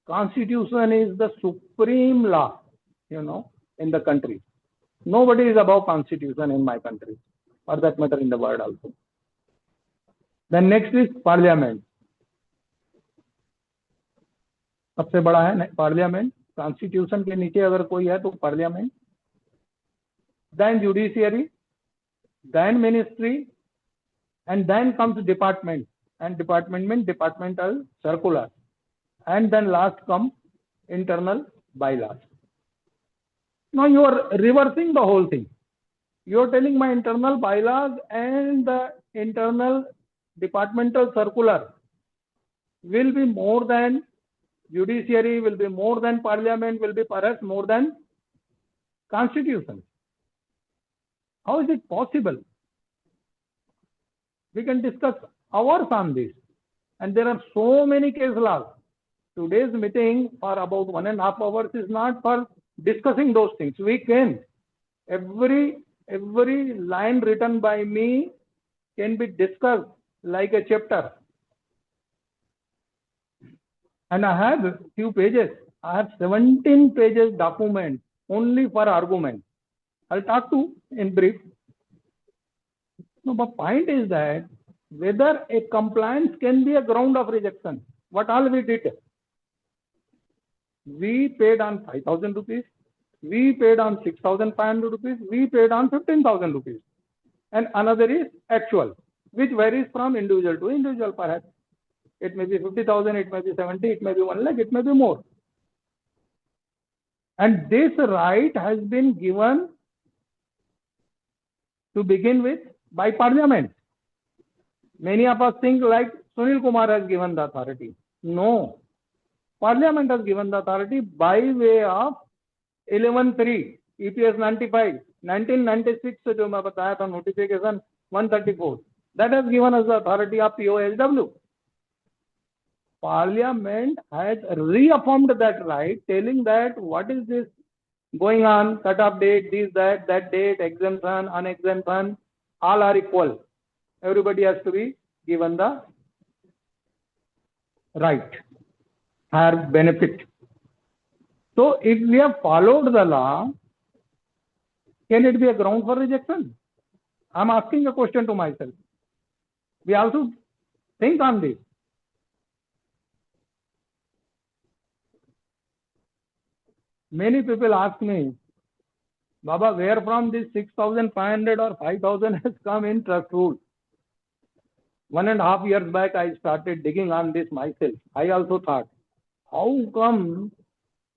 Constitution is the supreme law, in the country. Nobody is above Constitution in my country, for that matter in the world also. Then next is Parliament. सबसे बड़ा है Parliament. Constitution के नीचे अगर कोई है तो Parliament. Then judiciary, then ministry, and then comes department. And department means departmental circular. And then last comes internal bylaws. Now you are reversing the whole thing. You are telling my internal bylaws and the internal departmental circular will be more than judiciary, will be more than Parliament, will be perhaps more than Constitution. How is it possible? We can discuss hours on this. And there are so many case laws. Today's meeting for about 1.5 hours is not for discussing those things. We can. Every line written by me can be discussed like a chapter. And I have few pages. I have 17 pages document only for argument. I'll talk to in brief. No, but point is that whether a compliance can be a ground of rejection. What all we did? We paid on 5,000 rupees. We paid on 6,500 rupees. We paid on 15,000 rupees. And another is actual, which varies from individual to individual perhaps. It may be 50,000, it may be 70, it may be 1 lakh, it may be more. And this right has been given to begin with by Parliament. Many of us think like Sunil Kumar has given the authority. No. Parliament has given the authority by way of 11.3 EPS 95, 1996 से जो मैं बताया था notification 134. That has given us the authority of PoHW. Parliament has reaffirmed that right, telling that what is this going on, cut-off date, this, that date, exemption, unexemption, all are equal. Everybody has to be given the right, higher benefit. So if we have followed the law, can it be a ground for rejection? I'm asking a question to myself. We also think on this. Many people ask me, Baba, where from this 6,500 or 5,000 has come in trust rule? 1.5 years back, I started digging on this myself. I also thought, how come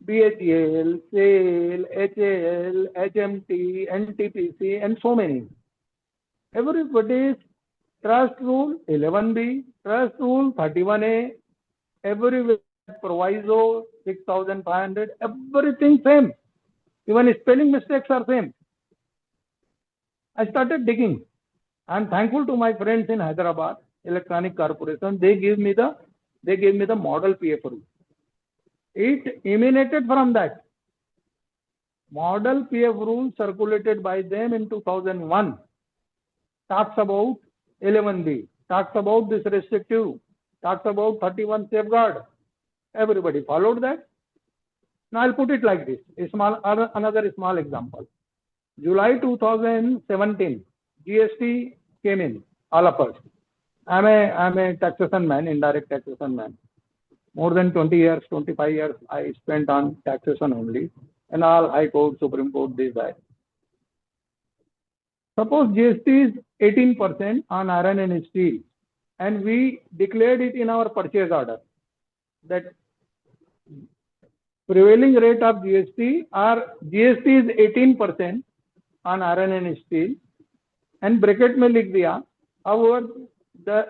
BHEL, SAIL, HAL, HMT, NTPC, and so many? Everybody's trust rule 11B, trust rule 31A, everywhere proviso 6,500, everything same. Even spelling mistakes are same. I started digging. I'm thankful to my friends in Hyderabad Electronic Corporation. They gave me the model PF rule. It emanated from that. Model PF rule circulated by them in 2001 talks about 11B, talks about this restrictive, talks about 31 safeguard. Everybody followed that. Now I'll put it like this. Another small example. July 2017, GST came in, all of us. I'm a taxation man, indirect taxation man. More than 20 years, 25 years I spent on taxation only, and all High Court, Supreme Court, this, that. Suppose GST is 18% on iron and steel, and we declared it in our purchase order that prevailing rate of GST is 18% on iron and steel, and bracket में लिख दिया, however the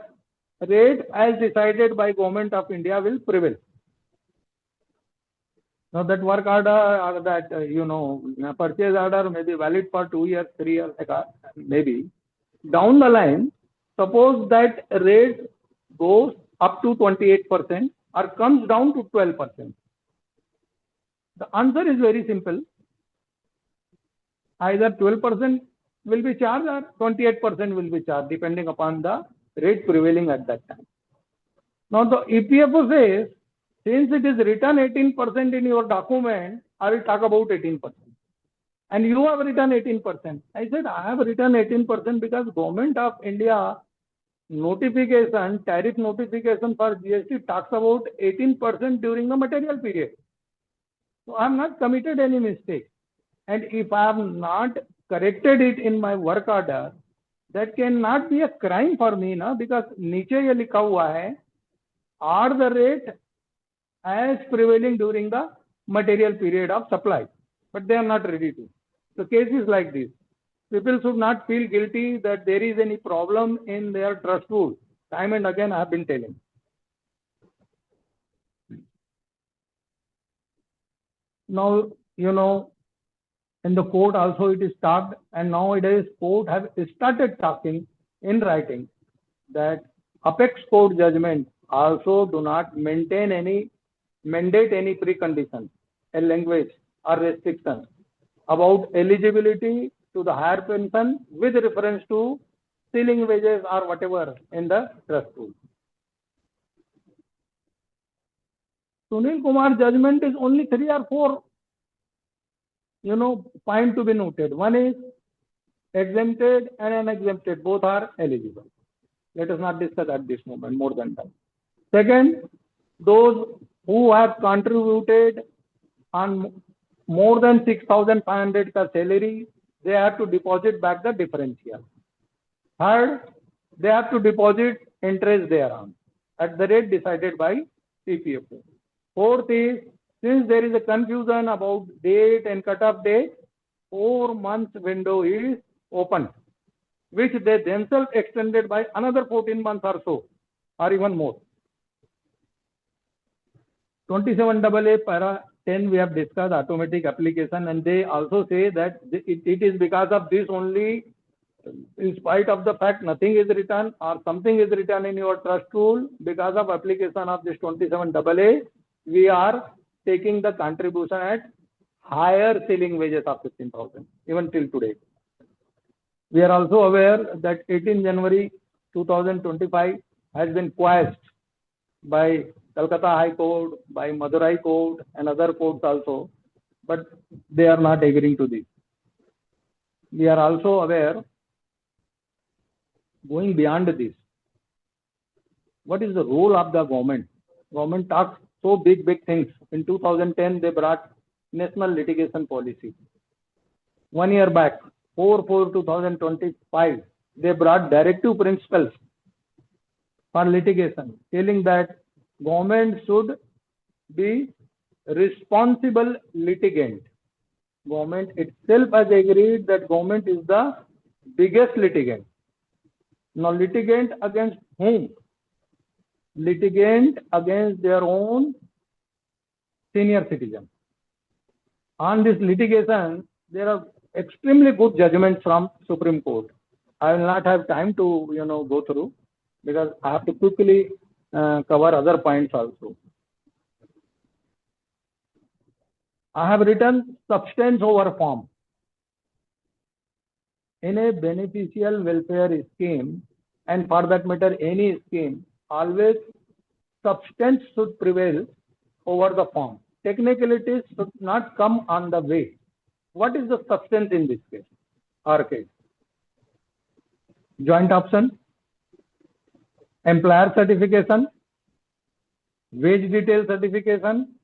rate as decided by Government of India will prevail. Now that work order or that purchase order may be valid for 2 years, 3 years, maybe. Down the line, suppose that rate goes up to 28% or comes down to 12%. The answer is very simple. Either 12% will be charged or 28% will be charged, depending upon the rate prevailing at that time. Now the EPFO says, since it is written 18% in your document, I will talk about 18%. And you have written 18%. I said, I have written 18% because Government of India notification, tariff notification for GST talks about 18% during the material period. So I have not committed any mistake. And if I have not corrected it in my work order, that cannot be a crime for me, na? Because नीचे ये लिखा हुआ है, are the rate as prevailing during the material period of supply, but they are not ready to. So case is like this. People should not feel guilty that there is any problem in their trust rule. Time and again I have been telling. Now, in the court also it is talked, and nowadays court have started talking in writing that apex court judgment also do not mandate any precondition, a language or restriction about eligibility to the higher pension with reference to ceiling wages or whatever in the trust rule. Sunil Kumar judgment is only 3 or 4 point to be noted. One is exempted and unexempted, both are eligible. Let us not discuss at this moment more than that. Second, those who have contributed on more than 6,500 ka salary, they have to deposit back the differential. Third, they have to deposit interest thereon at the rate decided by CPFO. Fourth is, since there is a confusion about date and cut-off date, 4 months window is open, which they themselves extended by another 14 months or so, or even more. 27AA para 10 we have discussed automatic application, and they also say that it is because of this only, in spite of the fact nothing is written or something is written in your trust rule, because of application of this 27AA, we are taking the contribution at higher ceiling wages of 15,000, even till today. We are also aware that 18 January 2025, has been quashed by Calcutta High Court, by Madurai Court, and other courts also, but they are not agreeing to this. We are also aware, going beyond this, what is the role of the government? Government talks so big things. In 2010, they brought National Litigation Policy. 1 year back, 4/4/2025, they brought Directive Principles for litigation, telling that government should be responsible litigant. Government itself has agreed that government is the biggest litigant. Now, litigant against whom? Litigant against their own senior citizens. On this litigation, there are extremely good judgments from Supreme Court. I will not have time to go through, because I have to quickly cover other points also. I have written substance over form. In a beneficial welfare scheme, and for that matter any scheme, always substance should prevail over the form. Technicalities should not come on the way. What is the substance in this case? Our case. Joint option, employer certification, wage detail certification.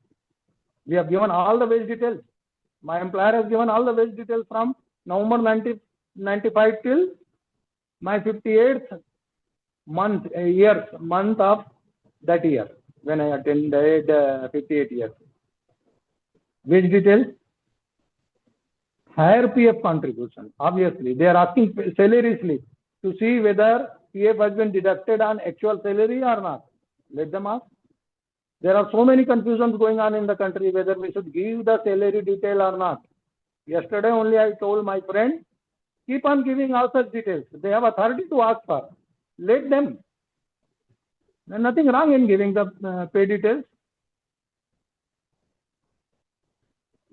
We have given all the wage details. My employer has given all the wage details from November 1995 till my 58th month of that year, when I attended 58 years. Wage details, higher PF contribution. Obviously, they are asking salary slip to see whether PF has been deducted on actual salary or not. Let them ask. There are so many confusions going on in the country whether we should give the salary detail or not. Yesterday only I told my friend, keep on giving all such details. They have authority to ask for. Let them. There's nothing wrong in giving the pay details.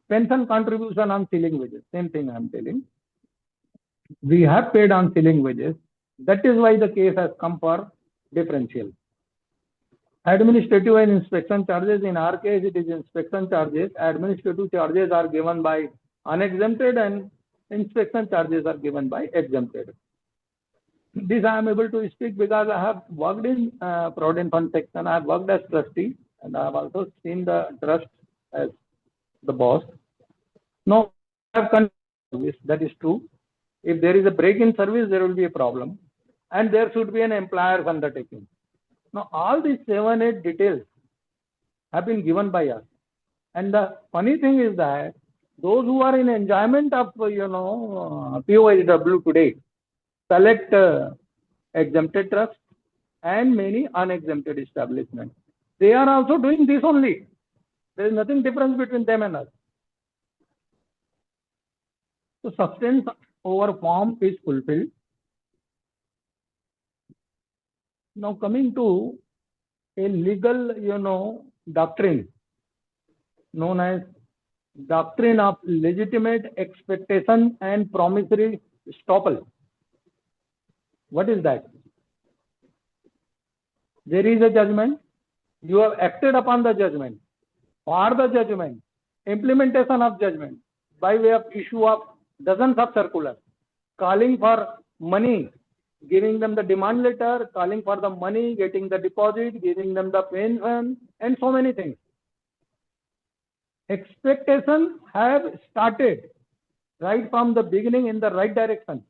Pension contribution on ceiling wages. Same thing I am telling. We have paid on ceiling wages. That is why the case has come for differential. Administrative and inspection charges. In our case, it is inspection charges. Administrative charges are given by unexempted and inspection charges are given by exempted. This I am able to speak because I have worked in Provident Fund section. I have worked as trustee and I have also seen the trust as the boss. Now, I have service. That is true. If there is a break in service, there will be a problem. And there should be an employer's undertaking. Now, all these 7-8 details have been given by us. And the funny thing is that those who are in enjoyment of, PoHW today, select exempted trust and many unexempted establishments. They are also doing this only. There is nothing difference between them and us. So, substance over form is fulfilled. Now, coming to a legal, doctrine known as doctrine of legitimate expectation and promissory estoppel. What is that? There is a judgment. You have acted upon the judgment. For the judgment, implementation of judgment by way of issue of dozens of circulars, calling for money, giving them the demand letter, calling for the money, getting the deposit, giving them the pension, and so many things. Expectations have started right from the beginning in the right direction.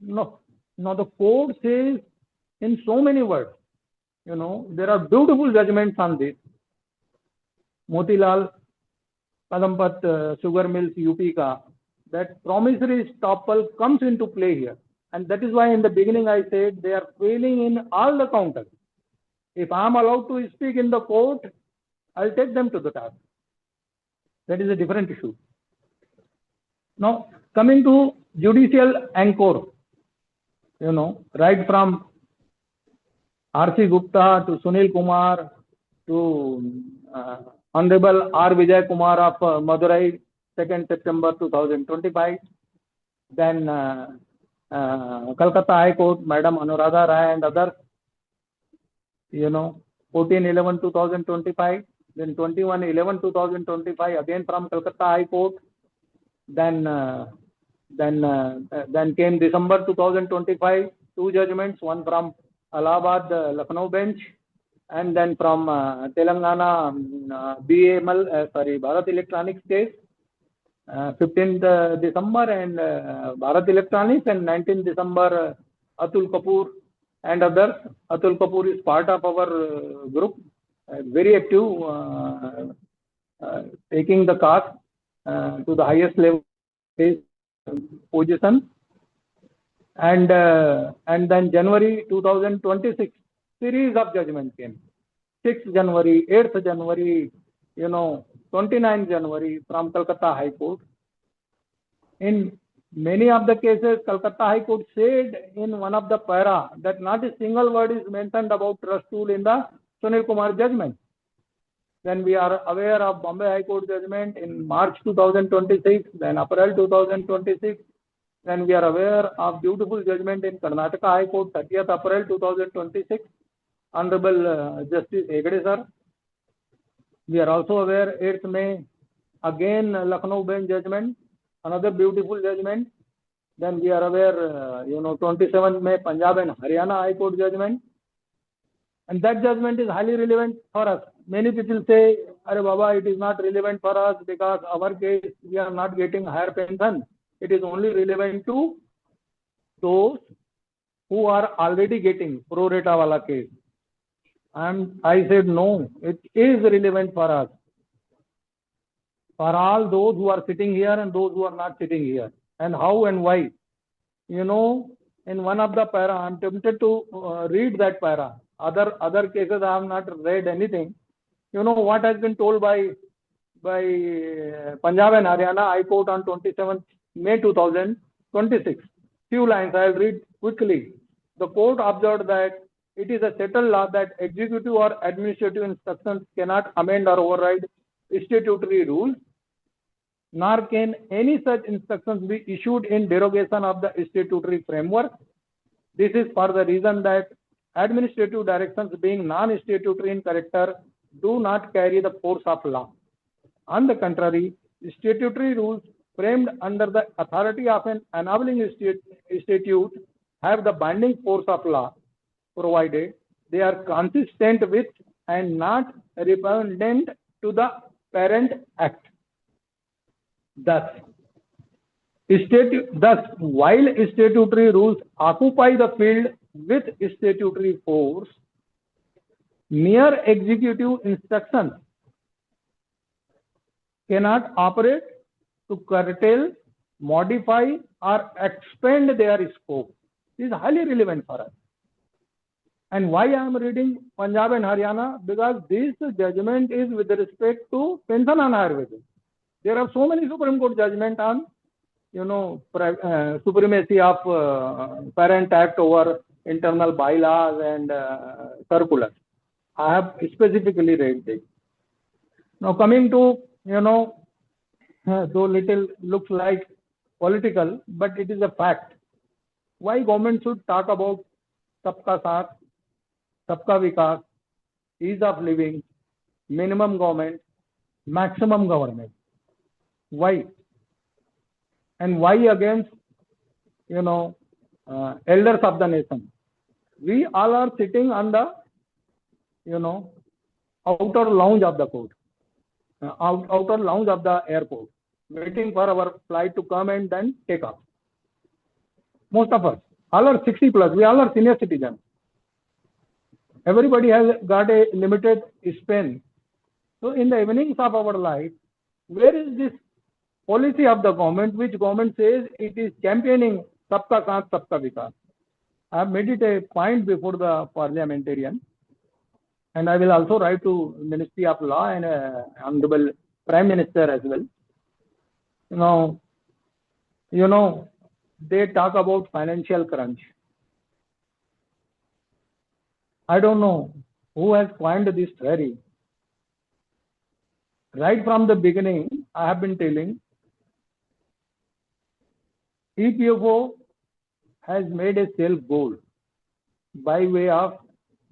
No, now the code says in so many words, there are beautiful judgments on this. Motilal Kadampat Sugar Mills UP ka, that promissory estoppel comes into play here. And that is why in the beginning I said they are failing in all the counters. If I am allowed to speak in the court, I'll take them to the task. That is a different issue. Now, coming to judicial anchor, right from R.C. Gupta to Sunil Kumar to Honorable R. Vijay Kumar of Madurai, 2nd September 2025. Then Calcutta High Court, Madam Anuradha Rai and others, 14/11/2025, then 21/11/2025, again from Calcutta High Court. Then came December 2025, 2 judgments, one from Allahabad Lucknow bench, and then from Telangana Bharat Electronics case, 15th December and Bharat Electronics, and 19th December Atul Kapoor and others. Atul Kapoor is part of our group, very active, taking the cause to the highest level position. And then January 2026, series of judgment came. 6th January, 8th January, 29th January from Calcutta High Court. In many of the cases, Calcutta High Court said in one of the para that not a single word is mentioned about trust rule in the Sunil Kumar judgment. Then we are aware of Bombay High Court judgment in March 2026, then April 2026. Then we are aware of beautiful judgment in Karnataka High Court, 30th April 2026, Honorable Justice Hegde sir. We are also aware 8th May, again Lucknow bench judgment, another beautiful judgment. Then we are aware, 27th May, Punjab and Haryana High Court judgment. And that judgment is highly relevant for us. Many people say, Arey Baba, it is not relevant for us because our case, we are not getting higher pension. It is only relevant to those who are already getting pro rata wala case. And I said, no, it is relevant for us. For all those who are sitting here and those who are not sitting here. And how and why? In one of the para, I am tempted to read that para. Other cases I have not read anything. What has been told by Punjab and Haryana High Court on 27th May 2026. Few lines I will read quickly. The court observed that it is a settled law that executive or administrative instructions cannot amend or override statutory rules, nor can any such instructions be issued in derogation of the statutory framework. This is for the reason that administrative directions, being non-statutory in character, do not carry the force of law. On the contrary, statutory rules framed under the authority of an enabling statute have the binding force of law, provided they are consistent with and not repugnant to the parent act. Thus, while statutory rules occupy the field with statutory force, mere executive instructions cannot operate to curtail, modify, or expand their scope. This is highly relevant for us. And why I am reading Punjab and Haryana? Because this judgment is with respect to pension on higher wages. There are so many Supreme Court judgments on, supremacy of parent act over internal bylaws and circulars. I have specifically read this. Now coming to, though little looks like political, but it is a fact. Why government should talk about sabka saath, sabka vikas, ease of living, minimum government, maximum government? Why? And why against, elders of the nation? We all are sitting on the, outer lounge of the court, outer lounge of the airport, waiting for our flight to come and then take off. Most of us, all are 60 plus, we all are senior citizens. Everybody has got a limited span. So in the evenings of our life, where is this policy of the government, which government says it is championing sabka saath, sabka vikas? I have made it a point before the parliamentarian, and I will also write to Ministry of Law and Honorable Prime Minister as well. They talk about financial crunch. I don't know who has coined this theory. Right from the beginning, I have been telling, EPFO has made a self-goal by way of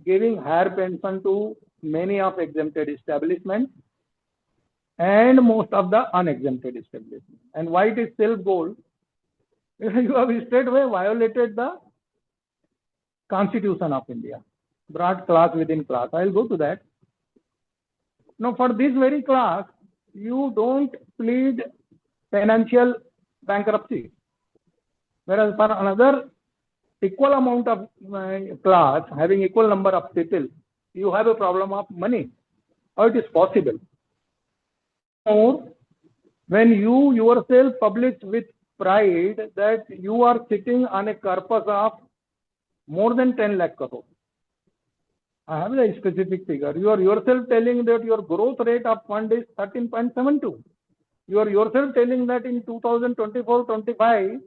giving higher pension to many of exempted establishments and most of the unexempted establishments. And why it is self-goal? You have straightway violated the Constitution of India, brought class within class. I will go to that. Now, for this very class, you don't plead financial bankruptcy, whereas for another equal amount of class, having equal number of people, you have a problem of money. How it is possible? Or when you yourself publish with pride that you are sitting on a corpus of more than 10 lakh crore. I have a specific figure. You are yourself telling that your growth rate of fund is 13.72. You are yourself telling that in 2024-25,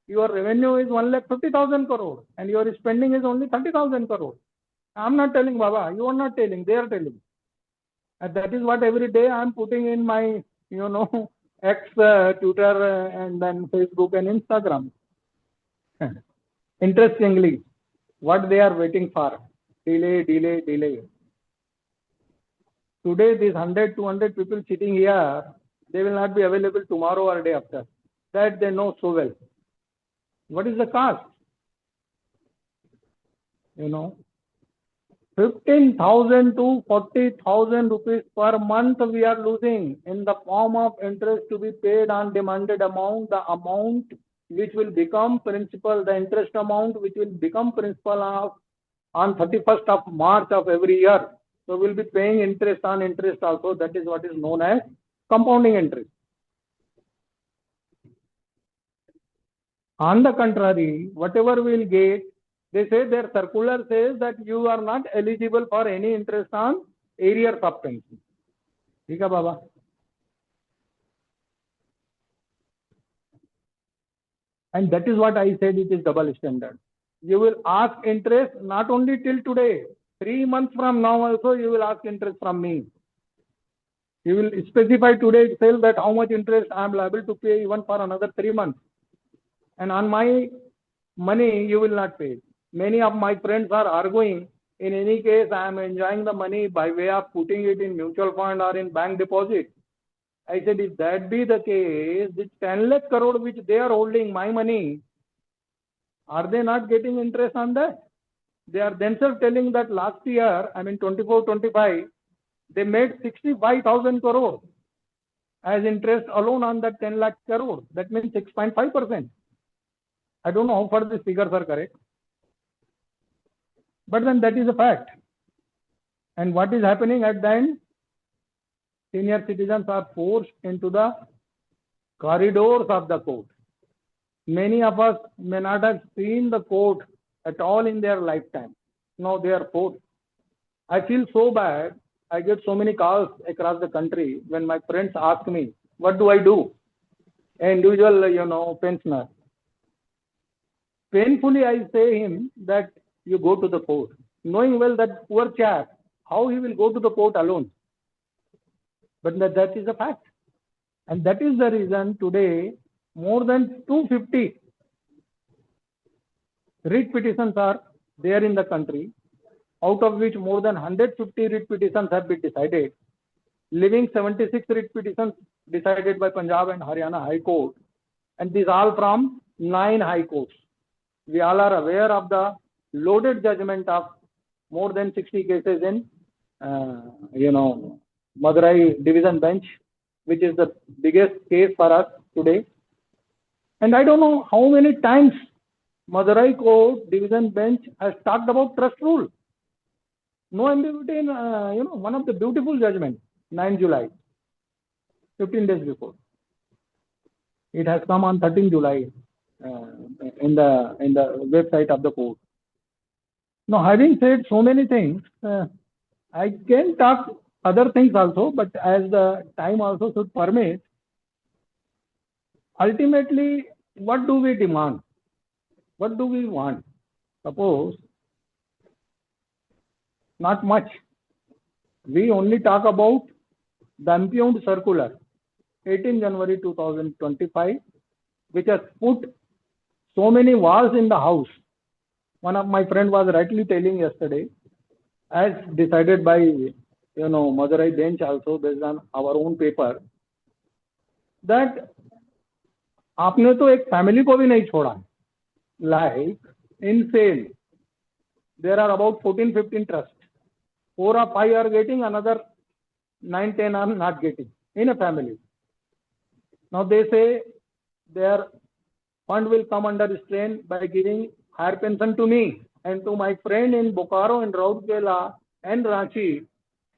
your revenue is 1,50,000 crore and your spending is only 30,000 crore. I am not telling, Baba. You are not telling. They are telling. And that is what every day I am putting in my, X, Twitter, and then Facebook and Instagram. Interestingly, what they are waiting for? Delay. Today, these 100, 200 people sitting here, they will not be available tomorrow or day after. That they know so well. What is the cost? 15,000 to 40,000 rupees per month we are losing in the form of interest to be paid on demanded amount, the amount which will become principal, the interest amount which will become principal on 31st of March of every year. So we'll be paying interest on interest also. That is what is known as compounding interest. On the contrary, whatever we'll get, they say their circular says that you are not eligible for any interest on arrears of pension. ठीक है बाबा? And that is what I said, it is double standard. You will ask interest not only till today, 3 months from now also you will ask interest from me. You will specify today itself that how much interest I am liable to pay even for another 3 months. And on my money you will not pay. Many of my friends are arguing, in any case I am enjoying the money by way of putting it in mutual fund or in bank deposit. I said, if that be the case, this 10 lakh crore which they are holding my money, are they not getting interest on that? They are themselves telling that last year, 24-25, they made 65,000 crore as interest alone on that 10 lakh crore. That means 6.5%. I don't know how far these figures are correct. But then that is a fact. And what is happening at the end? Senior citizens are forced into the corridors of the court. Many of us may not have seen the court at all in their lifetime. Now they are forced. I feel so bad. I get so many calls across the country when my friends ask me, what do I do? An individual, pensioner. Painfully, I say him that you go to the court, knowing well that poor chap, how he will go to the court alone. But that is a fact. And that is the reason today more than 250 writ petitions are there in the country, out of which more than 150 writ petitions have been decided, leaving 76 writ petitions decided by Punjab and Haryana High Court, and these all from 9 High Courts. We all are aware of the loaded judgment of more than 60 cases in, Madurai Division Bench, which is the biggest case for us today. And I don't know how many times Madurai Court Division Bench has talked about trust rule. No ambiguity in, one of the beautiful judgments, 9 July, 15 days before. It has come on 13 July in the website of the court. Now, having said so many things, I can talk other things also, but as the time also should permit, ultimately, what do we demand? What do we want? Suppose, not much. We only talk about the impugned circular, 18 January 2025, which has put so many walls in the house. One of my friend was rightly telling yesterday, as decided by Madurai bench also based on our own paper, that आपने तो एक family को भी नहीं छोड़ा. Like in sale, there are about 14-15 trusts. 4 or 5 are getting, another 9-10 are not getting in a family. Now they say their fund will come under strain by giving higher pension to me and to my friend in Bokaro and Rourkela and Ranchi,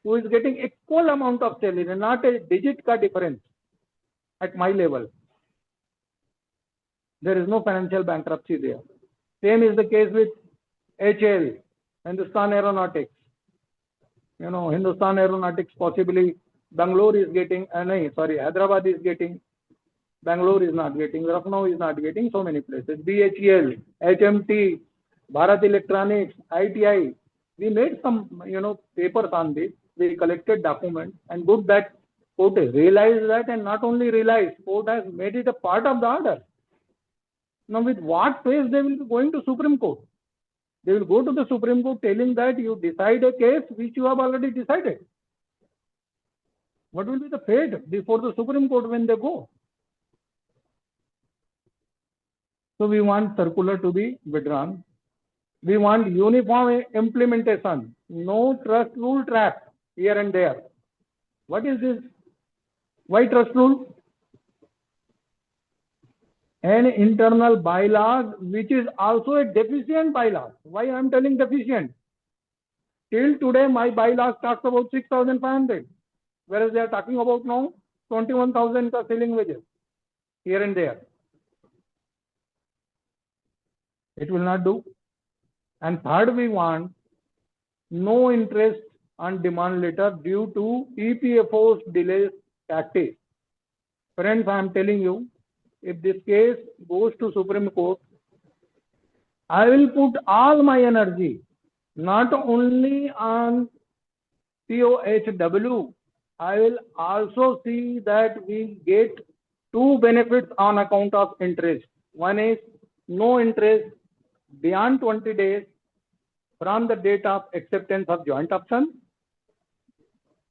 who is getting equal amount of salary, not a digit ka difference at my level. There is no financial bankruptcy there. Same is the case with HL, Hindustan Aeronautics. Hindustan Aeronautics possibly Bangalore is getting, Hyderabad is getting, Bangalore is not getting, Lucknow is not getting, so many places. BHEL, HMT, Bharat Electronics, ITI. We made some, papers on this. We collected documents, and good that court realized that, and not only realized, court has made it a part of the order. Now, with what face they will be going to Supreme Court? They will go to the Supreme Court telling that you decide a case which you have already decided. What will be the fate before the Supreme Court when they go? So we want circular to be withdrawn. We want uniform implementation. No trust rule trap here and there. What is this? Why trust rule? An internal bylaws which is also a deficient bylaw. Why I am telling deficient? Till today my bylaws talks about 6,500, whereas they are talking about now 21,000 ceiling wages here and there. It will not do. And third, we want no interest on demand letter due to EPFO's delay tactics. Friends, I am telling you, if this case goes to Supreme Court, I will put all my energy not only on PoHW, I will also see that we get two benefits on account of interest. One is no interest beyond 20 days from the date of acceptance of joint option.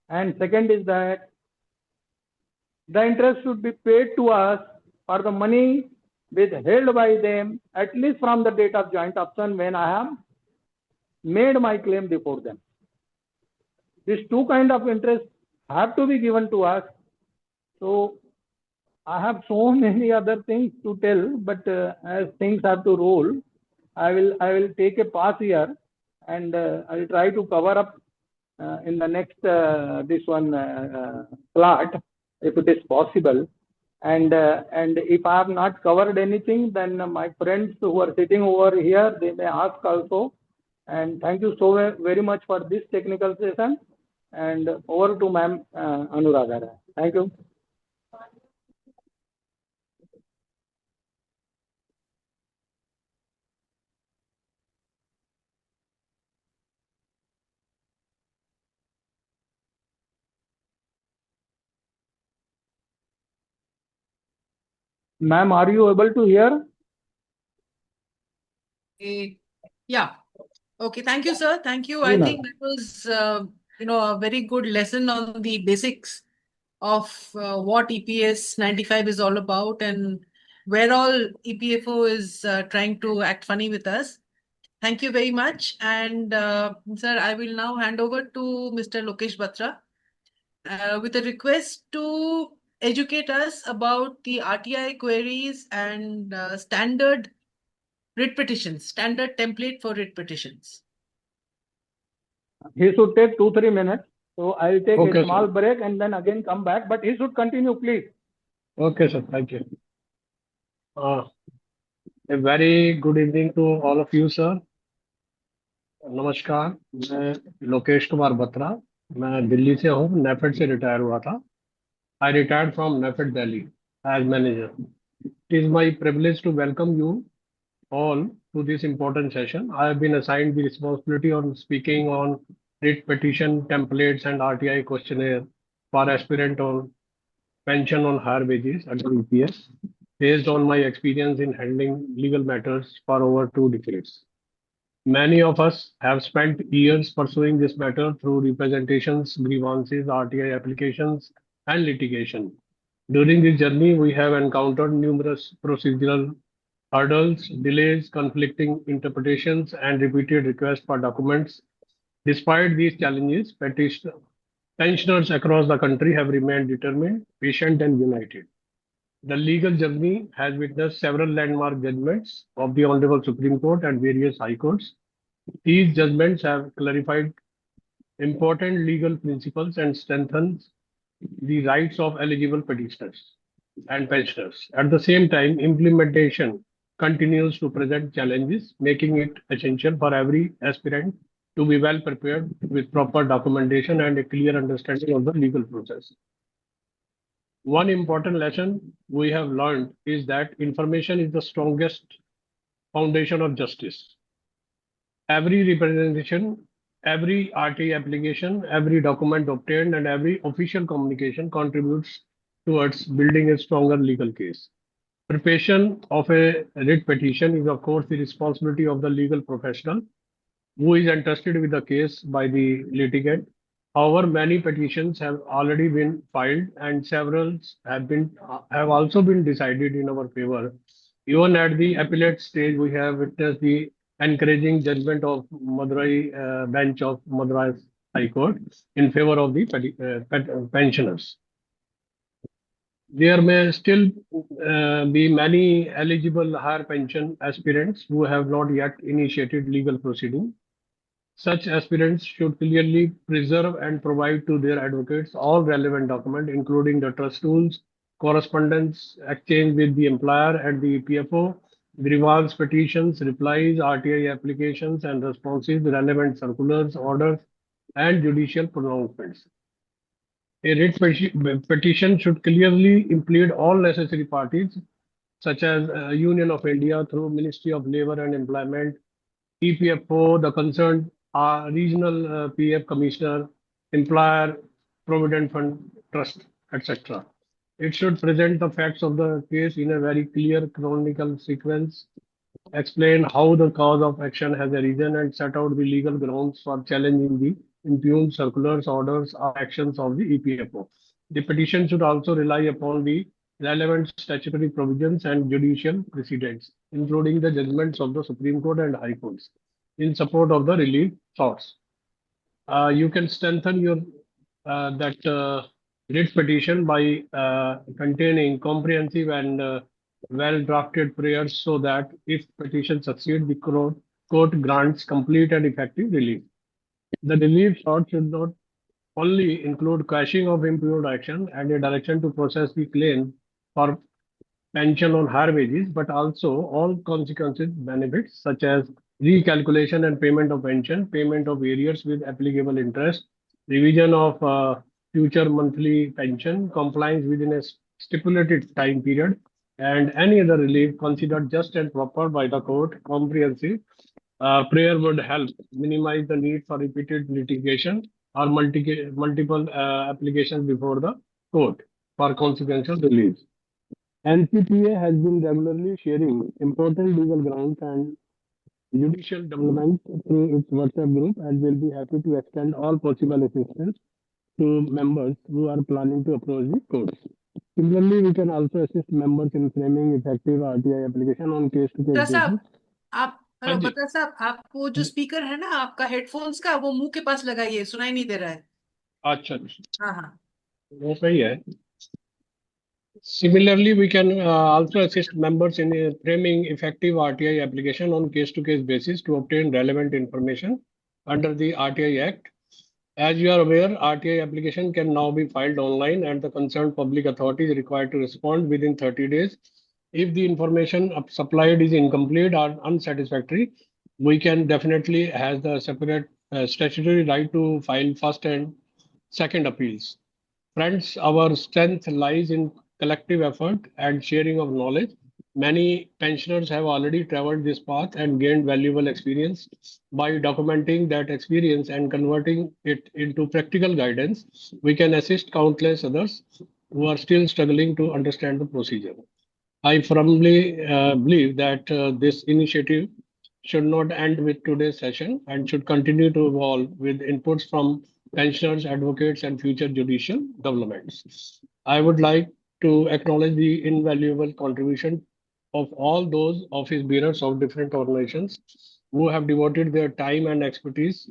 And second is that the interest should be paid to us for the money withheld by them at least from the date of joint option when I have made my claim before them. These two kind of interest have to be given to us. So I have so many other things to tell, but as things have to roll, I will take a pause here, and I will try to cover up in the next slot if it is possible. And if I have not covered anything, then my friends who are sitting over here, they may ask also. And thank you so very much for this technical session. And over to Ma'am Anuradha. Thank you. Ma'am, are you able to hear? Yeah. Okay. Thank you, sir. Thank you. I think that was, a very good lesson on the basics of what EPS 95 is all about and where all EPFO is trying to act funny with us. Thank you very much. And sir, I will now hand over to Mr. Lokesh Batra with a request to educate us about the RTI queries and standard writ petitions, standard template for writ petitions. He should take 2-3 minutes. So I will take a small break and then again come back. But he should continue, please. Okay, sir. Thank you. A very good evening to all of you, sir. नमस्कार, मैं लोकेश कुमार बत्रा, मैं दिल्ली से हूँ, नेफेड से retire हुआ था. I retired from NAFED Delhi as manager. It is my privilege to welcome you all to this important session. I have been assigned the responsibility on speaking on writ petition templates and RTI questionnaire for aspirant on pension on higher wages under EPS. based on my experience in handling legal matters for over 2 decades. Many of us have spent years pursuing this matter through representations, grievances, RTI applications, and litigation. During this journey, we have encountered numerous procedural hurdles, delays, conflicting interpretations, and repeated requests for documents. Despite these challenges, pensioners across the country have remained determined, patient, and united. The legal journey has witnessed several landmark judgments of the Honorable Supreme Court and various high courts. These judgments have clarified important legal principles and strengthened the rights of eligible petitioners and pensioners. At the same time, implementation continues to present challenges, making it essential for every aspirant to be well prepared with proper documentation and a clear understanding of the legal process. One important lesson we have learned is that information is the strongest foundation of justice. Every representation, every RT application, every document obtained, and every official communication contributes towards building a stronger legal case. Preparation of a writ petition is, of course, the responsibility of the legal professional who is entrusted with the case by the litigant. However, many petitions have already been filed, and several have also been decided in our favor. Even at the appellate stage, we have witnessed the encouraging judgment of Madurai bench of Madras High Court in favor of the pensioners. There may still be many eligible higher pension aspirants who have not yet initiated legal proceeding. Such aspirants should clearly preserve and provide to their advocates all relevant documents, including the trust tools, correspondence exchange with the employer and the EPFO, grievance petitions, replies, RTI applications and responses, relevant circulars, orders, and judicial pronouncements. A writ petition should clearly include all necessary parties, such as Union of India through Ministry of Labour and Employment, EPFO, the concerned regional PF commissioner, employer, provident fund trust, etc. It should present the facts of the case in a very clear chronological sequence, explain how the cause of action has arisen, and set out the legal grounds for challenging the impugned circulars, orders, or actions of the EPFO. The petition should also rely upon the relevant statutory provisions and judicial precedents, including the judgments of the Supreme Court and High Courts, in support of the relief sought. You can strengthen your writ petition by containing comprehensive and well-drafted prayers, so that if petition succeeds, the court grants complete and effective relief. The relief sought should not only include quashing of impugned action and a direction to process the claim for pension on higher wages, but also all consequences benefits such as recalculation and payment of pension, payment of arrears with applicable interest, revision of future monthly pension, compliance within a stipulated time period, and any other relief considered just and proper by the court. Comprehensive prayer would help minimize the need for repeated litigation or multiple applications before the court for consequential relief. NCPA has been regularly sharing important legal grounds and judicial developments through its WhatsApp group, and will be happy to extend all possible assistance to members who are planning to approach the courts. Similarly, we can also assist members in framing effective RTI application on case-to-case Batra basis. साहब आप hello हाँ जी। बत्रा साहब, आपको जो speaker है ना आपका headphones का, वो मुंह के पास लगाइए, सुनाई नहीं दे रहा है। अच्छा, हाँ हाँ वो सही है। Similarly, we can also assist members in framing effective RTI application on case-to-case basis to obtain relevant information under the RTI Act. As you are aware, RTI application can now be filed online, and the concerned public authority is required to respond within 30 days. If the information supplied is incomplete or unsatisfactory, we can definitely have the separate statutory right to file first and second appeals. Friends, our strength lies in collective effort and sharing of knowledge. Many pensioners have already traveled this path and gained valuable experience. By documenting that experience and converting it into practical guidance, we can assist countless others who are still struggling to understand the procedure. I firmly believe that this initiative should not end with today's session and should continue to evolve with inputs from pensioners, advocates, and future judicial developments. I would like to acknowledge the invaluable contribution of all those office bearers of different organizations who have devoted their time and expertise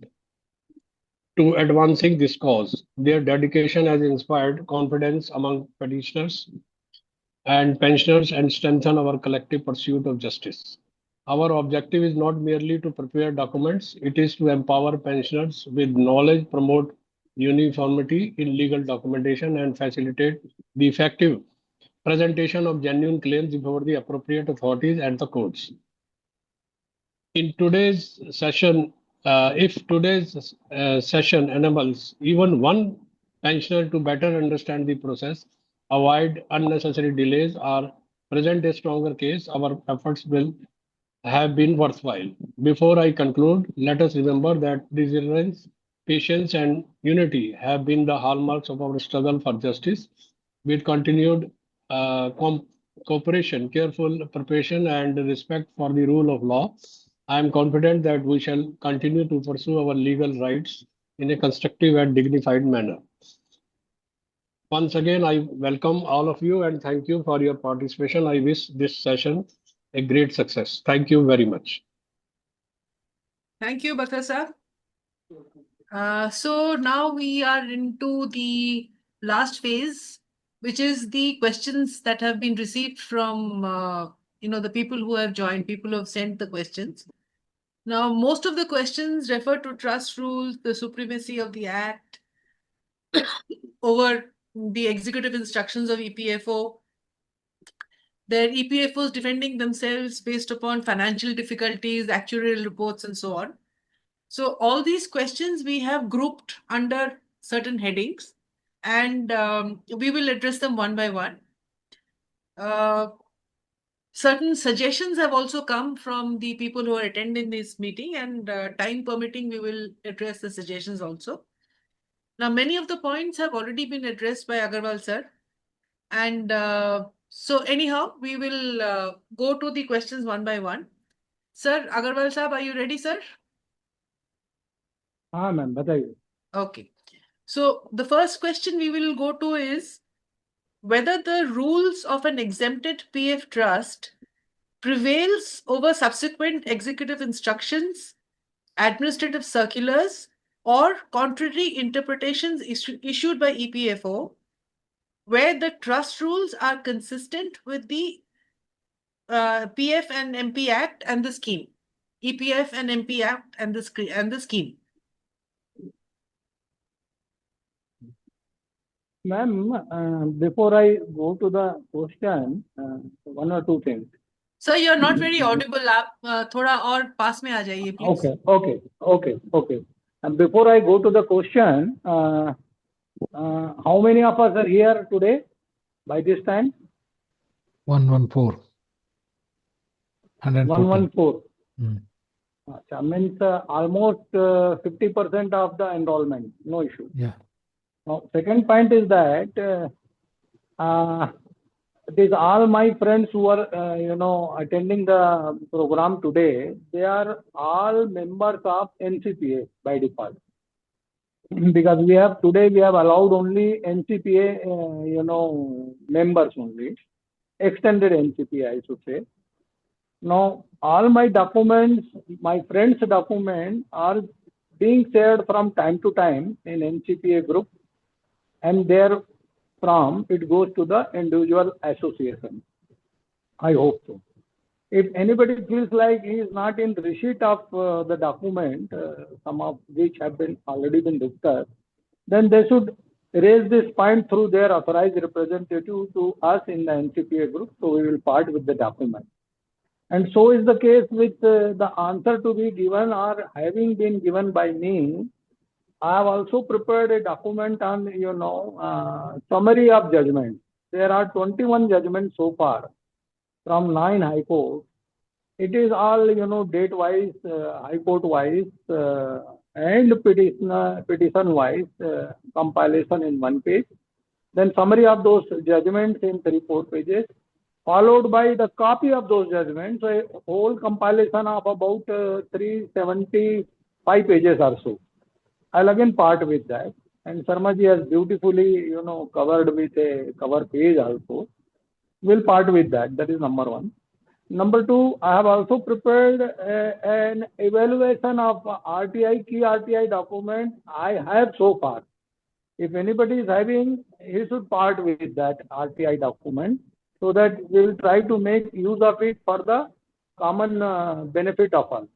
to advancing this cause. Their dedication has inspired confidence among petitioners and pensioners and strengthen our collective pursuit of justice. Our objective is not merely to prepare documents, it is to empower pensioners with knowledge, promote uniformity in legal documentation, and facilitate the effective presentation of genuine claims before the appropriate authorities and the courts. In today's session, if today's session enables even one pensioner to better understand the process, avoid unnecessary delays, or present a stronger case, our efforts will have been worthwhile. Before I conclude, let us remember that resilience, patience, and unity have been the hallmarks of our struggle for justice. With continued cooperation, careful preparation, and respect for the rule of law, I am confident that we shall continue to pursue our legal rights in a constructive and dignified manner. Once again, I welcome all of you and thank you for your participation. I wish this session a great success. Thank you very much. Thank you, Bakar sir. So now we are into the last phase, which is the questions that have been received from the people who have joined, people who have sent the questions. Now, most of the questions refer to trust rules, the supremacy of the Act over the executive instructions of EPFO, their EPFOs defending themselves based upon financial difficulties, actuarial reports, and so on. So all these questions we have grouped under certain headings, and we will address them one by one. Certain suggestions have also come from the people who are attending this meeting, and time permitting, we will address the suggestions also. Now, many of the points have already been addressed by Agarwal sir. And so anyhow, we will go to the questions one by one. Sir, Agarwal sir, are you ready, sir? हाँ ma'am बताइए. Okay. So the first question we will go to is whether the rules of an exempted PF trust prevails over subsequent executive instructions, administrative circulars, or contrary interpretations issued by EPFO, where the trust rules are consistent with the PF and MP Act and the scheme. EPF and MP Act and the scheme. Ma'am, before I go to the question, one or two things. Sir, you're not very audible. आप थोड़ा और पास में आ जाइए, please. Okay. And before I go to the question, how many of us are here today by this time? 114. 114. Means almost 50% of the enrollment, no issue. Yeah. Now, second point is that these all my friends who are attending the program today, they are all members of NCPA by default. Because we have allowed only NCPA members only, extended NCPA I should say. Now all my documents, my friends' documents are being shared from time to time in NCPA group, and therefrom it goes to the individual association. I hope so. If anybody feels like he is not in receipt of the document, some of which have already been discussed, then they should raise this point through their authorized representative to us in the NCPA group, so we will part with the document. And so is the case with the answer to be given or having been given by me. I have also prepared a document on summary of judgments. There are 21 judgments so far from 9 high courts. It is all date wise, high court wise, and petition wise compilation in 1 page. Then summary of those judgments in 3-4 pages. followed by the copy of those judgments, a whole compilation of about 375 pages or so. I'll again part with that. And Sharma ji has beautifully, covered with a cover page also. We'll part with that. That is number one. Number two, I have also prepared an evaluation of RTI, key RTI document I have so far. If anybody is having, he should part with that RTI document so that we will try to make use of it for the common benefit of all.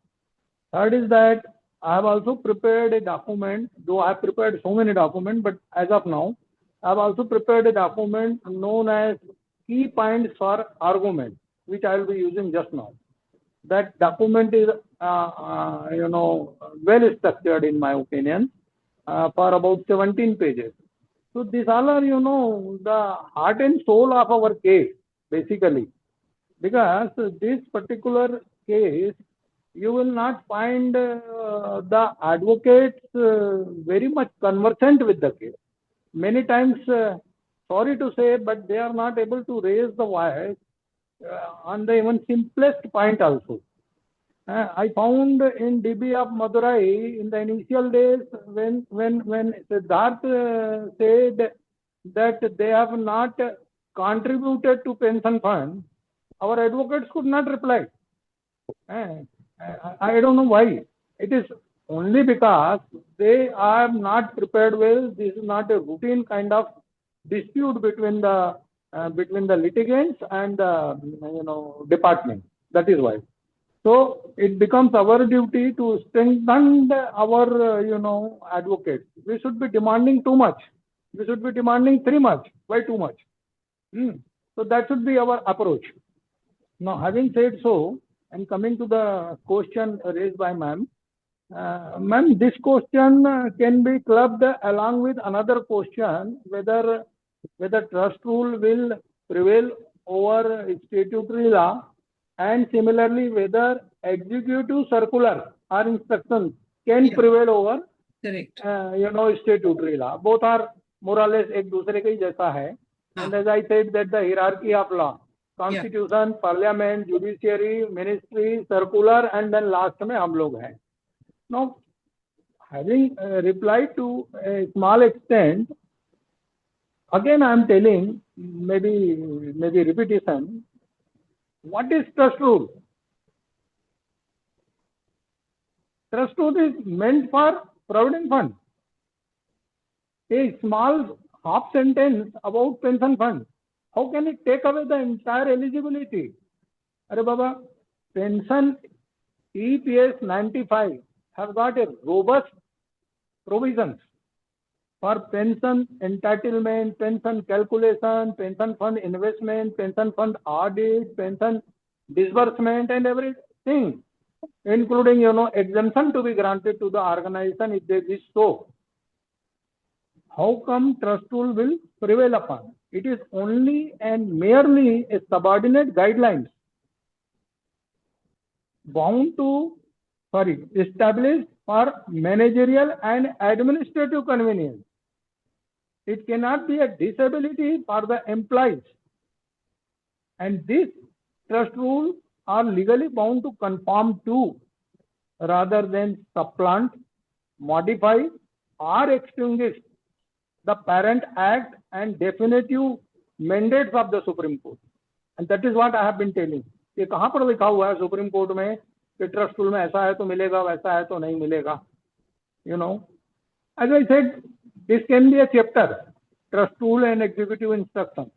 Third is that I have also prepared a document, though I have prepared so many documents, but as of now, I have also prepared a document known as key points for argument, which I will be using just now. That document is, well structured in my opinion, for about 17 pages. So these all are, the heart and soul of our case, basically. Because this particular case, you will not find the advocates very much conversant with the case. Many times, sorry to say, but they are not able to raise the voice on the even simplest point also. I found in DB of Madurai in the initial days when Siddharth said that they have not contributed to pension fund, our advocates could not reply. I don't know why. It is only because they are not prepared well. This is not a routine kind of dispute between the litigants and the department. That is why. So it becomes our duty to strengthen our advocates. We should be demanding too much. We should be demanding too much. Why too much? So that should be our approach. Now, having said so, and coming to the question raised by ma'am, ma'am, this question can be clubbed along with another question, whether trust rule will prevail over statutory law, and similarly whether executive circular or instructions can prevail over statutory law. Both are more or less एक दूसरे के जैसा है. And as I said that the hierarchy of law, Constitution, Parliament, Judiciary, Ministry, Circular, and then last में हम लोग हैं. Now, having replied to a small extent, again I am telling, maybe repetition, what is trust rule? Trust rule is meant for provident fund. A small half sentence about pension fund. How can it take away the entire eligibility? Arre Baba, pension EPS 95 have got a robust provisions for pension entitlement, pension calculation, pension fund investment, pension fund audit, pension disbursement, and everything, including exemption to be granted to the organization if they wish so. How come trust rule will prevail upon? It is only and merely a subordinate guidelines established for managerial and administrative convenience. It cannot be a disability for the employees. And this trust rules are legally bound to conform to, rather than supplant, modify, or extinguish the parent act and definitive mandates of the Supreme Court. And that is what I have been telling. ये कहाँ पर लिखा हुआ है supreme court में कि trust rule में ऐसा है तो मिलेगा, वैसा है तो नहीं मिलेगा. As I said, this can be a chapter, trust rule and executive instruction.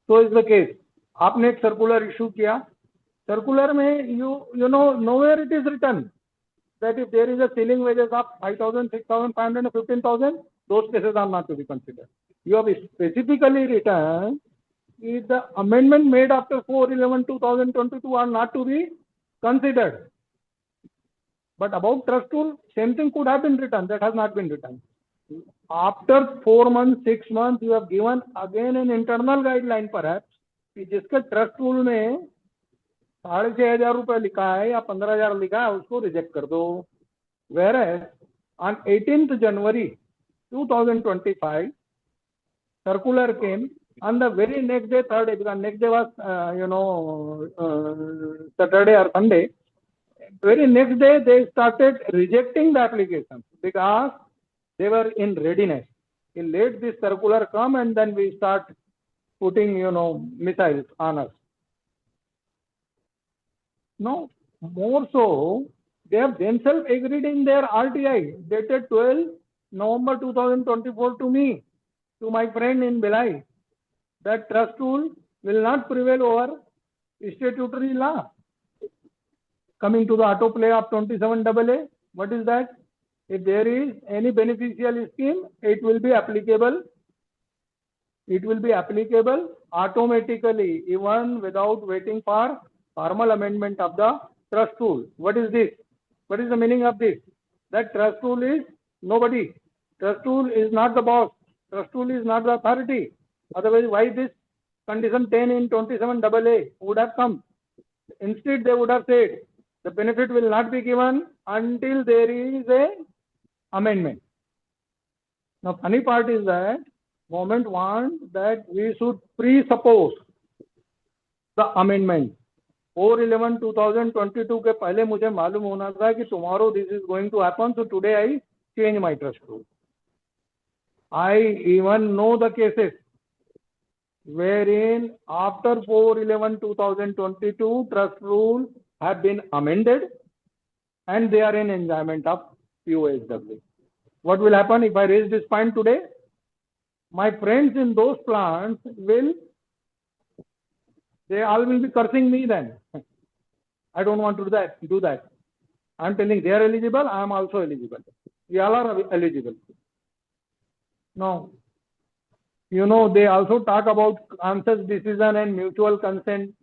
So is the case. आपने एक सर्कुलर इशू किया. सर्कुलर में nowhere it is written that if there is a ceiling wages of 5,000, 6,500, and 15,000, those cases are not to be considered. You have specifically written if the amendment made after 4/11/2022 are not to be considered. But about trust rule, same thing could have been written. That has not been written. After 4 months, 6 months, you have given again an internal guideline perhaps कि जिसका trust rule में 6,500 रुपए लिखा है या 15,000 लिखा है उसको रिजेक्ट कर दो. Whereas on 18th January 2025, circular came On the very next day, third day, because next day was, Saturday or Sunday. Very next day, they started rejecting the application because they were in readiness. Let this circular come and then we start putting, missiles on us. No, more so, they have themselves agreed in their RTI dated 12 November 2024 to me, to my friend in Belai, that trust rule will not prevail over statutory law. Coming to the autoplay of 27AA, what is that? If there is any beneficial scheme, it will be applicable. It will be applicable automatically, even without waiting for formal amendment of the trust rule. What is this? What is the meaning of this? That trust rule is nobody. Trust rule is not the boss. Trust rule is not the authority. Otherwise, why this condition 10 in 27AA would have come? Instead, they would have said the benefit will not be given until there is a amendment. Now, funny part is that government wants that we should presuppose the amendment. 4/11/2022 के पहले मुझे मालूम होना था कि tomorrow this is going to happen, so today I change my trust rule. I even know the cases wherein after 4/11/2022 trust rule have been amended and they are in enjoyment of PoHW. What will happen if I raise this point today? My friends in those plants they all will be cursing me then. I don't want to do that. I'm telling they are eligible, I am also eligible. We all are eligible. Now, they also talk about conscious decision and mutual consent.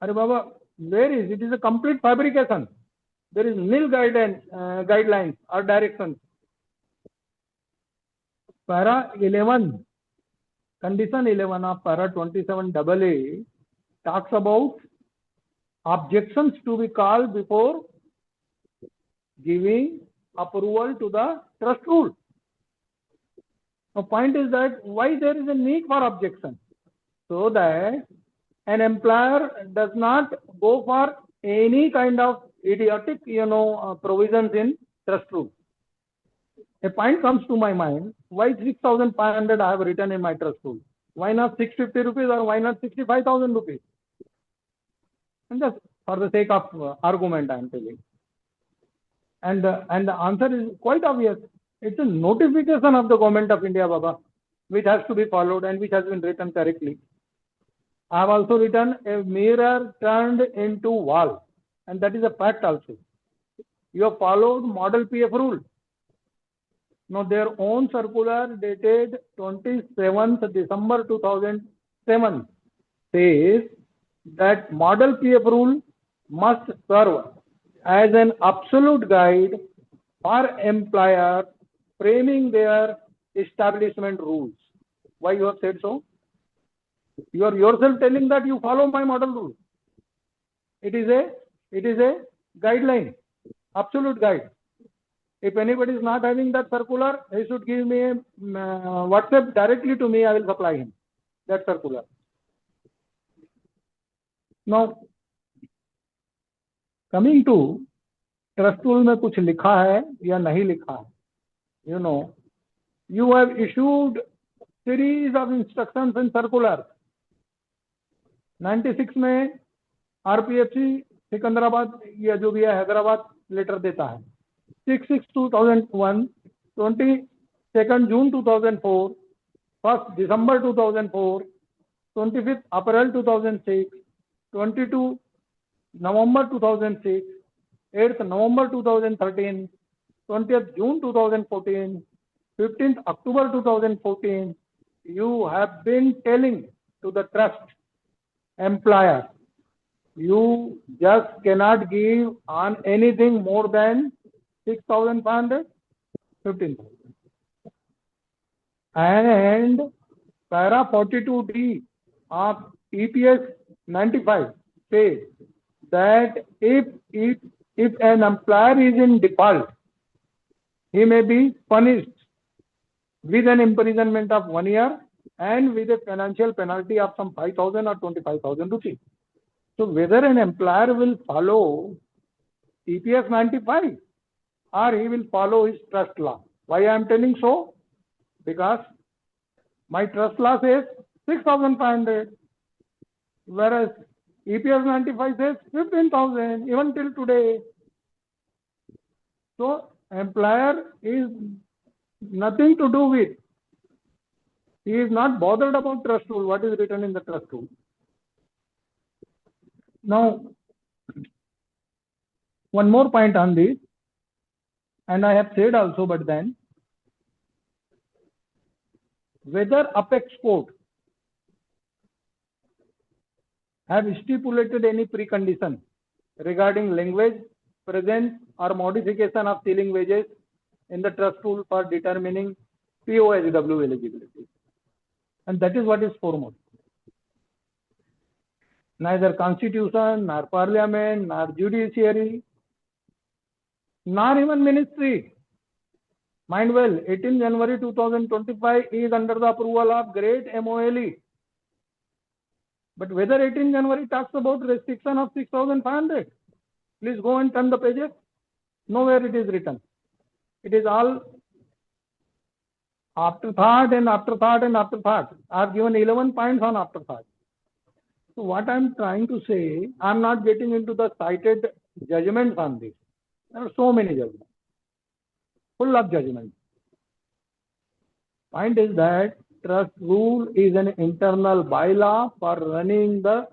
Arey Baba, where is it? It is a complete fabrication. There is nil guidelines or directions. Para 11, condition 11 of para 27AA talks about objections to be called before giving approval to the trust rule. The point is that why there is a need for objection, so that an employer does not go for any kind of idiotic, provisions in trust rule. A point comes to my mind: why 6,500 I have written in my trust rule? Why not 650 rupees or why not 65,000 rupees? And just for the sake of argument, I am telling. And the answer is quite obvious. It's a notification of the government of India, Baba, which has to be followed and which has been written correctly. I have also written a mirror turned into wall, and that is a fact also. You have followed model PF rule. Now, their own circular dated 27th December 2007 says that model PF rule must serve as an absolute guide for employer framing their establishment rules. Why you have said so? You are yourself telling that you follow my model rule. It is a guideline, absolute guide. If anybody is not having that circular, he should give me a WhatsApp directly to me. I will supply him that circular. Now, coming to trust rule में कुछ लिखा है या नहीं लिखा है? You have issued series of instructions and circulars. 96 में RPFC Secunderabad या जो भी है हैदराबाद लेटर देता है. 6/6/2001, 22nd June 2004, 1st December 2004, 25th April 2006, 22 November 2006, 8th November 2013, 20th June 2014, 15th October 2014, you have been telling to the trust employer, you just cannot give on anything more than 6,500, 15,000. And para 42D of EPS 95 says that if an employer is in default, he may be punished with an imprisonment of 1 year and with a financial penalty of some 5,000 or 25,000 rupees. So whether an employer will follow EPS 95 or he will follow his trust law. Why I am telling so? Because my trust law says 6,500, whereas EPS 95 says 15,000 even till today. So employer is nothing to do with. He is not bothered about trust rule, what is written in the trust rule. Now, one more point on this, and I have said also, but then, whether apex court have stipulated any precondition regarding language, presence or modification of ceiling wages in the trust rule for determining PoHW eligibility. And that is what is foremost. Neither constitution, nor parliament, nor judiciary, nor even ministry. Mind well, 18 January 2025 is under the approval of great MOLE. But whether 18 January talks about restriction of 6,500, please go and turn the pages. Nowhere it is written. It is all afterthought and afterthought and afterthought. I have given 11 points on afterthought. So what I am trying to say, I am not getting into the cited judgments on this. There are so many judgments, full of judgments. Point is that trust rule is an internal bylaw for running the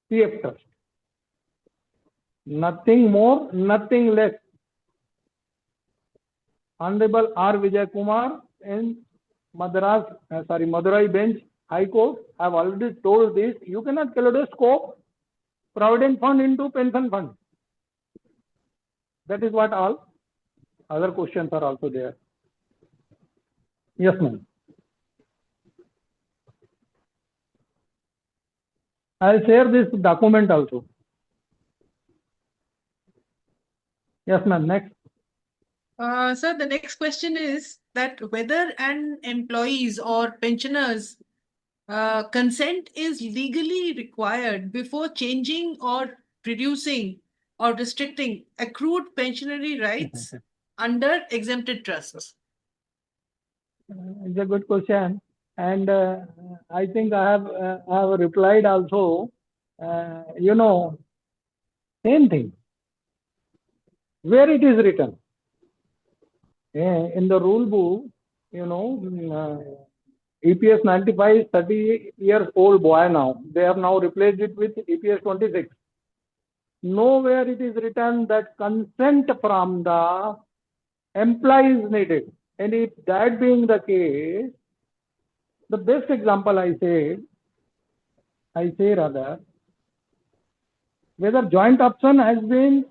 PF trust. Nothing more, nothing less. Honorable R. Vijay Kumar in Madurai Bench High Court have already told this. You cannot kaleidoscope provident fund into pension fund. That is what all other questions are also there. Yes, ma'am. I'll share this document also. Yes, ma'am. Next. Sir, the next question is that whether an employees or pensioners consent is legally required before changing or reducing or restricting accrued pensionary rights under exempted trusts. It's a good question, and I think I have replied also. Same thing. Where it is written in the rule book, EPS 95 is 30 years old boy now. They have now replaced it with EPS 26. Nowhere it is written that consent from the employee is needed. And if that being the case, the best example I say rather, whether joint option has been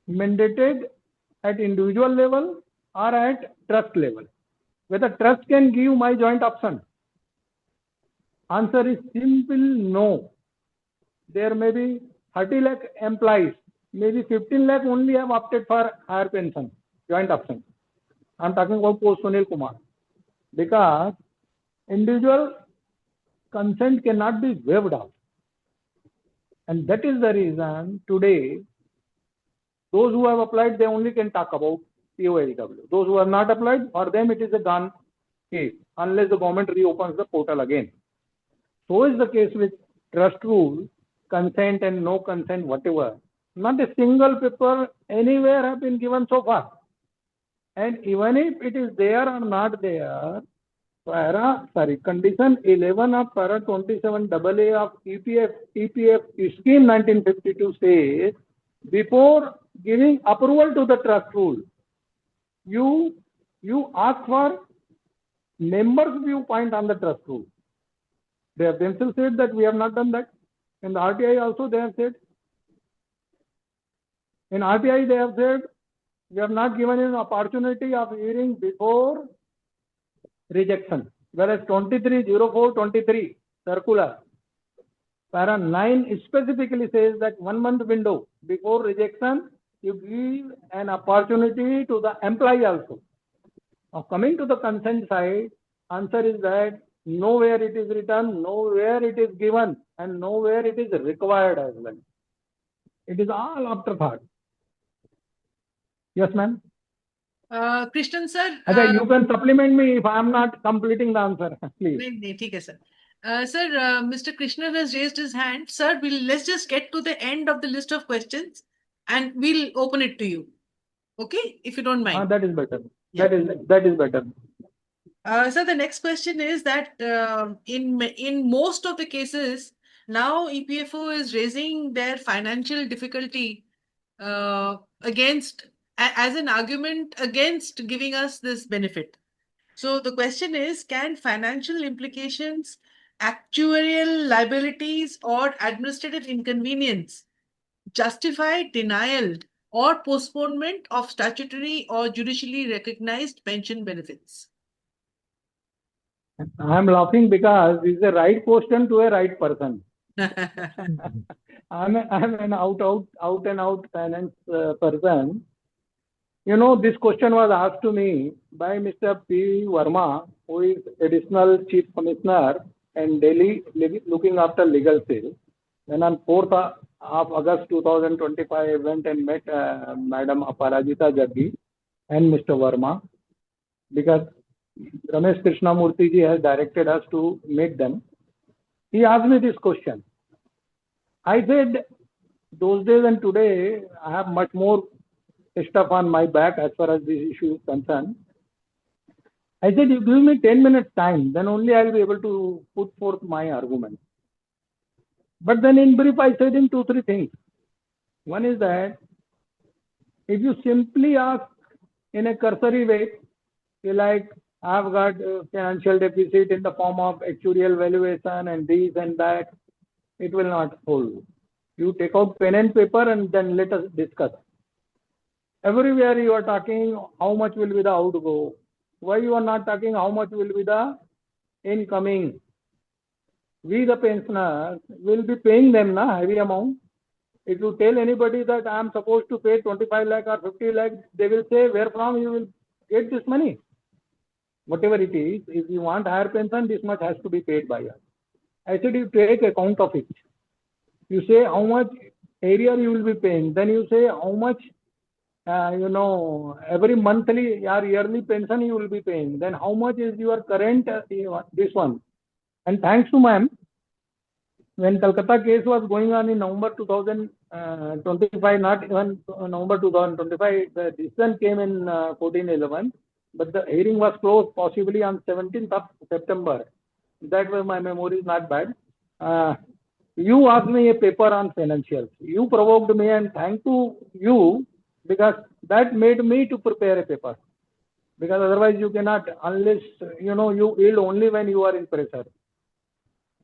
mandated at individual level or at trust level. Whether trust can give my joint option. Answer is simple no. There may be 30 lakh employees, maybe 15 lakh only have opted for higher pension, joint option. I'm talking about post Sunil Kumar. Because individual consent cannot be waived out. And that is the reason today, those who have applied, they only can talk about PoHW. Those who have not applied, for them it is a gone case, unless the government reopens the portal again. So is the case with trust rule, consent and no consent, whatever. Not a single paper anywhere have been given so far. And even if it is there or not there, condition 11 of para 27 AA of EPF scheme 1952 says, before giving approval to the trust rule, you ask for members' viewpoint on the trust rule. They have themselves said that we have not done that. In the RTI also they have said. In RTI they have said, we have not given an opportunity of hearing before rejection. Whereas 230423 circular, para 9 specifically says that 1 month window before rejection, you give an opportunity to the employee also. Now coming to the consent side, answer is that Nowhere it is written, nowhere it is given, and nowhere it is required as well. It is all afterthought. Yes, ma'am. Krishnan sir. You can supplement me if I am not completing the answer, please. नहीं, ठीक है, sir. Sir, Mr. Krishnan has raised his hand. Sir, let's just get to the end of the list of questions and we'll open it to you. Okay, if you don't mind. That is better. Yeah. That is better. Sir, the next question is that in most of the cases, now EPFO is raising their financial difficulty as an argument against giving us this benefit. So the question is, can financial implications, actuarial liabilities, or administrative inconvenience justify denial or postponement of statutory or judicially recognized pension benefits? I am laughing because this is a right question to a right person. I'm an out and out finance person. You know, this question was asked to me by Mr. P. Verma, who is Additional Chief Commissioner in Delhi, looking after legal sales. Then on 4th of August 2025, I went and met Madam Aparajita Jaggi and Mr. Verma, because Ramesh Krishnamurthy ji has directed us to meet them. He asked me this question. I said, those days and today, I have much more stuff on my back as far as this issue is concerned. I said, you give me 10 minutes time, then only I will be able to put forth my argument. But then in brief, I said him 2-3 things. One is that if you simply ask in a cursory way, like, I've got financial deficit in the form of actuarial valuation and this and that, it will not hold. You take out pen and paper and then let us discuss. Everywhere you are talking how much will be the outgo. Why you are not talking how much will be the incoming? We the pensioners will be paying them heavy amount. If you tell anybody that I am supposed to pay 25 lakh or 50 lakh, they will say, where from you will get this money? Whatever it is, if you want higher pension, this much has to be paid by us. I said, you take account of it. You say how much area you will be paying. Then you say how much, every monthly or yearly pension you will be paying. Then how much is your current, this one. And thanks to ma'am, when Calcutta case was going on in November 2025, not even November 2025, the decision came in 14/11, but the hearing was closed possibly on 17th of September. That way my memory is not bad. You asked me a paper on financials. You provoked me, and thank to you, because that made me to prepare a paper. Because otherwise you cannot, unless, you yield only when you are in pressure.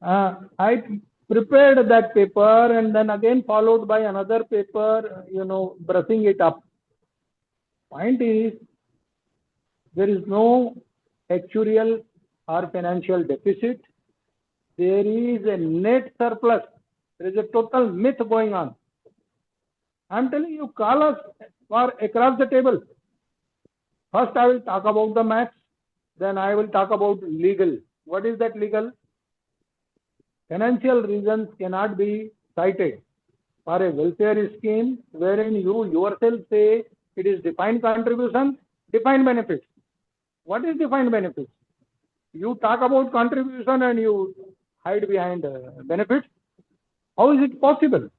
I prepared that paper and then again followed by another paper, brushing it up. Point is, there is no actuarial or financial deficit. There is a net surplus. There is a total myth going on. I am telling you, call us for across the table. First I will talk about the maths, then I will talk about legal. What is that legal? Financial reasons cannot be cited for a welfare scheme wherein you yourself say it is defined contribution, defined benefits. What is defined benefits? You talk about contribution and you hide behind benefits. How is it possible?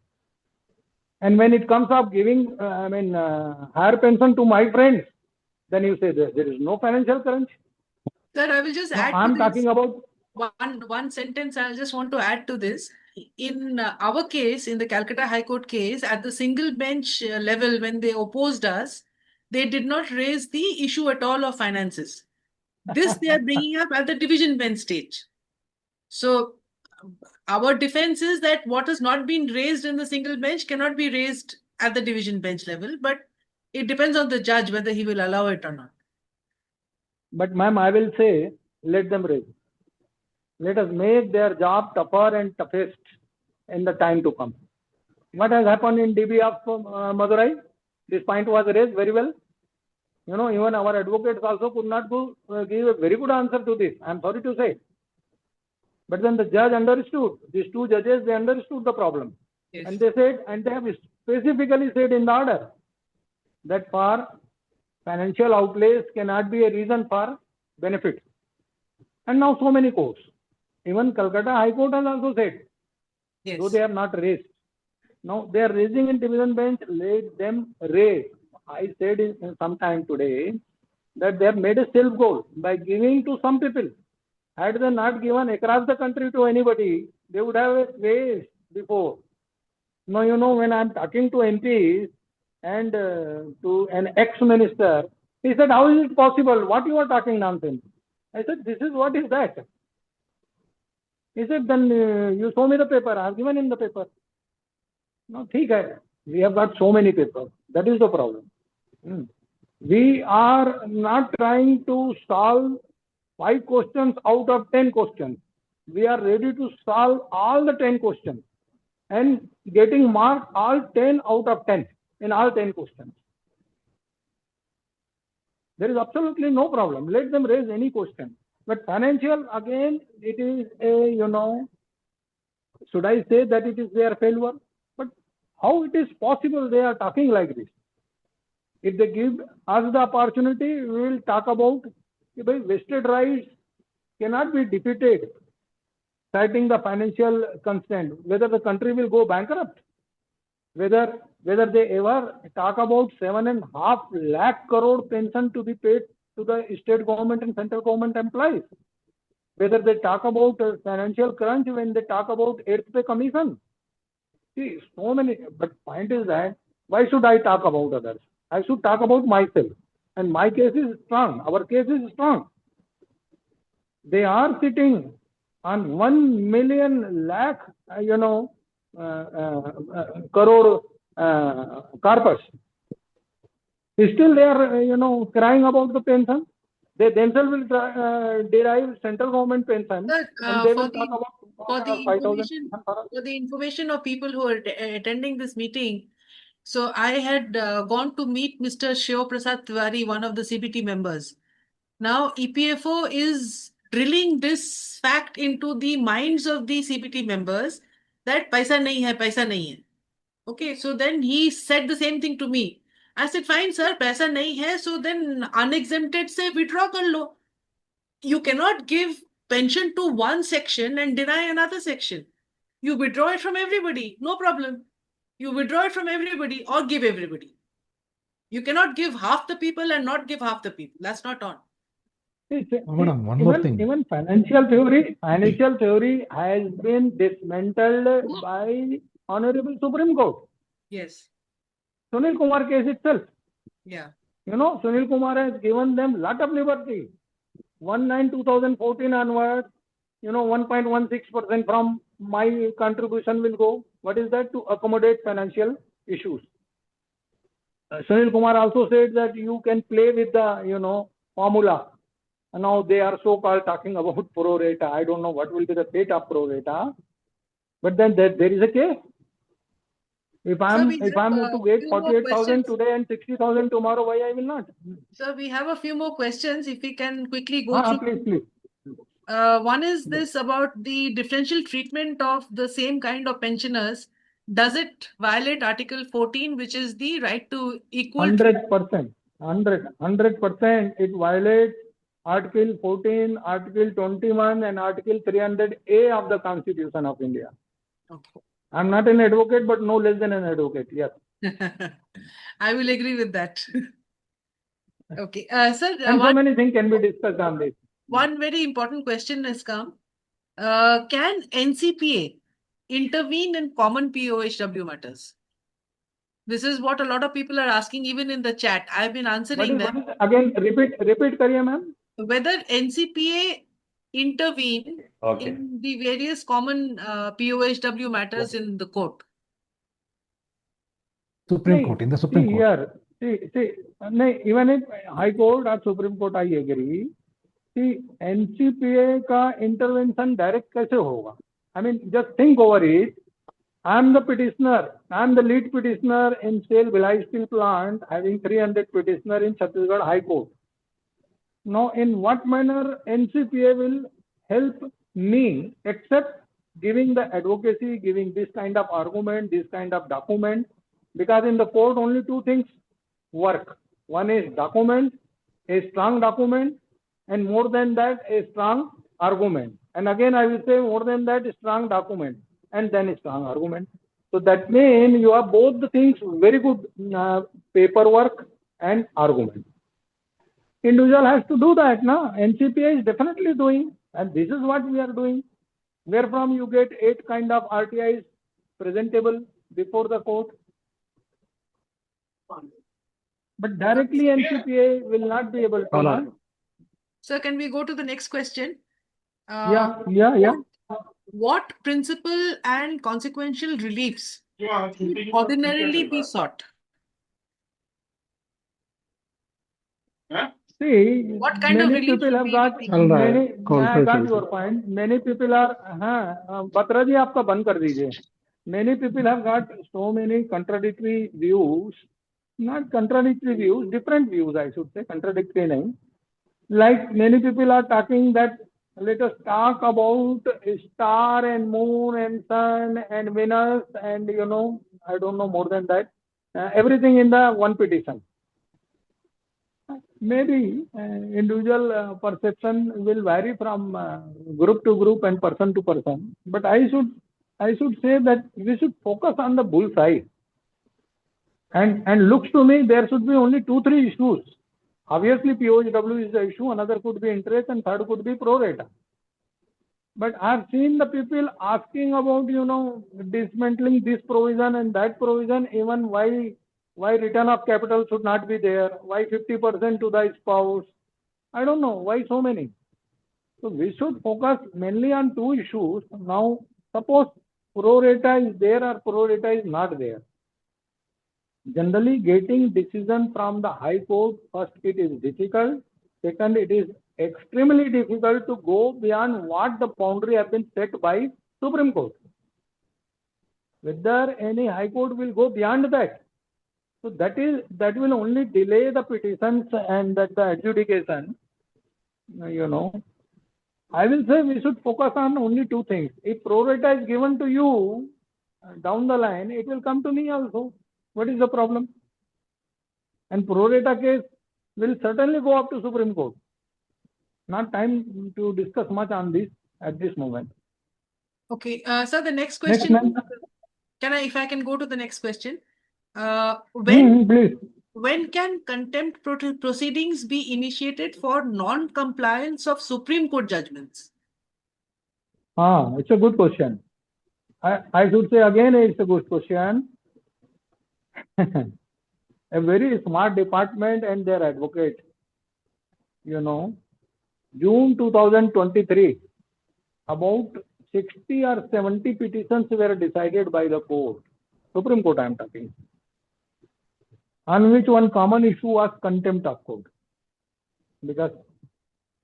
And when it comes up giving, higher pension to my friends, then you say there is no financial crunch. Sir, I will just add to I'm this. talking about one sentence. I just want to add to this. In our case, in the Calcutta High Court case, at the single bench level, when they opposed us, they did not raise the issue at all of finances. This they are bringing up at the division bench stage. So our defense is that what has not been raised in the single bench cannot be raised at the division bench level, but it depends on the judge whether he will allow it or not. But ma'am, I will say, let them raise. Let us make their job tougher and toughest in the time to come. What has happened in DB of Madurai? This point was raised very well. Even our advocates also could not give a very good answer to this. I am sorry to say. But then the judge understood, these two judges, they understood the problem. Yes. And they said, and they have specifically said in the order that for financial outlays cannot be a reason for benefit. And now so many courts, even Calcutta High Court has also said, Yes. though they have not raised. Now they are raising in division bench, let them raise. I said in some time today that they have made a self goal by giving to some people. Had they not given across the country to anybody, they would have raised before. Now, you know, when I'm talking to MPs and to an ex-minister, he said, how is it possible? What you are talking nonsense? I said, this is what is that? He said, then you show me the paper. I have given him the paper. No, we have got so many papers. That is the problem. We are not trying to solve 5 questions out of 10 questions. We are ready to solve all the 10 questions and getting marked all 10 out of 10 in all 10 questions. There is absolutely no problem. Let them raise any question. But financial, again, it is a, you know, should I say that it is their failure? But how it is possible they are talking like this? If they give us the opportunity, we will talk about vested rights cannot be defeated, citing the financial constraint, whether the country will go bankrupt, whether they ever talk about 7.5 lakh crore pension to be paid to the state government and central government employees, whether they talk about financial crunch when they talk about 8th pay commission. See, so many, but point is that why should I talk about others? I should talk about myself. And my case is strong. Our case is strong. They are sitting on 1 million lakh, crore corpus. Still they are, crying about the pension. They themselves will derive central government pension. Sir, and they will for talk the, about for the 5,000. information, for the information of people who are attending this meeting, so I had gone to meet Mr. Shiv Prasad Tiwari, one of the CBT members. Now, EPFO is drilling this fact into the minds of the CBT members that paisa nahi hai, paisa nahi hai. Okay, so then he said the same thing to me. I said, fine, sir, paisa nahi hai, so then unexempted se withdraw kar lo. You cannot give pension to one section and deny another section. You withdraw it from everybody, no problem. You withdraw it from everybody or give everybody. You cannot give half the people and not give half the people. That's not on. Madam, one more thing. Even financial theory has been dismantled by Honorable Supreme Court. Yes. Sunil Kumar case itself. Yeah. You know, Sunil Kumar has given them lot of liberty. 1/9/2014 onwards, 1.16% from my contribution will go. What is that? To accommodate financial issues. Sunil Kumar also said that you can play with the, formula. And now they are so-called talking about pro rata. I don't know what will be the fate of pro rata. But then there is a case. If I'm to get 48,000 today and 60,000 tomorrow, why I will not? So we have a few more questions. If we can quickly go through. Please. One is this about the differential treatment of the same kind of pensioners. Does it violate Article 14, which is the right to equal? 100%. 100%. It violates Article 14, Article 21, and Article 300A of the Constitution of India. Okay. I'm not an advocate, but no less than an advocate. Yes. I will agree with that. Okay, sir. And so many things can be discussed on this. One very important question has come. Can NCPA intervene in common PoHW matters? This is what a lot of people are asking, even in the chat. I've been answering them. Again, repeat, kariye, ma'am. Whether NCPA intervene in the various common PoHW matters in the court. Supreme Court, in the Supreme Court. Even in High Court or Supreme Court, I agree. See, NCPA ka intervention direct kaise hoga? I mean, just think over it. I am the petitioner. I am the lead petitioner in Sale Bhilai Steel Plant, having 300 petitioner in Chhattisgarh High Court. Now, in what manner NCPA will help me except giving the advocacy, giving this kind of argument, this kind of document, because in the court only two things work. One is document, a strong document, and more than that, a strong argument. And again, I will say more than that, a strong document, and then a strong argument. So that means you have both the things, very good paperwork and argument. Individual has to do that now. NCPA is definitely doing, and this is what we are doing. Wherefrom you get 8 kind of RTIs presentable before the court. But directly NCPA will not be able to. Sir, can we go to the next question? Yeah. What principal and consequential reliefs would ordinarily be sought? See, what kind of many relief people have got many. I got your point. Many people are. Batra ji, आपका बंद कर दीजिए. Many people have got so many contradictory views. Not contradictory views, different views, I should say. Contradictory nahi. Like many people are talking that let us talk about star and moon and sun and Venus and I don't know more than that. Everything in the one petition. Maybe individual perception will vary from group to group and person to person. But I should say that we should focus on the bullseye. And looks to me there should be only 2-3 issues. Obviously, PoHW is the issue. Another could be interest, and third could be pro rata. But I've seen the people asking about dismantling this provision and that provision. Even why return of capital should not be there? Why 50% to the spouse? I don't know why so many. So we should focus mainly on 2 issues. Now, suppose pro rata is there or pro rata is not there. Generally, getting decision from the High Court, first, it is difficult. Second, it is extremely difficult to go beyond what the boundary have been set by Supreme Court. Whether any High Court will go beyond that. So that will only delay the petitions and the adjudication. I will say we should focus on only 2 things. If pro rata is given to you down the line, it will come to me also. What is the problem? And pro rata case will certainly go up to Supreme Court. Not time to discuss much on this at this moment. Okay, sir, the next question. If I can go to the next question. Please. When can contempt proceedings be initiated for non-compliance of Supreme Court judgments? It's a good question. I should say again, it's a good question. A very smart department and their advocate. June 2023, about 60 or 70 petitions were decided by the court, Supreme Court I am talking, on which one common issue was contempt of court. Because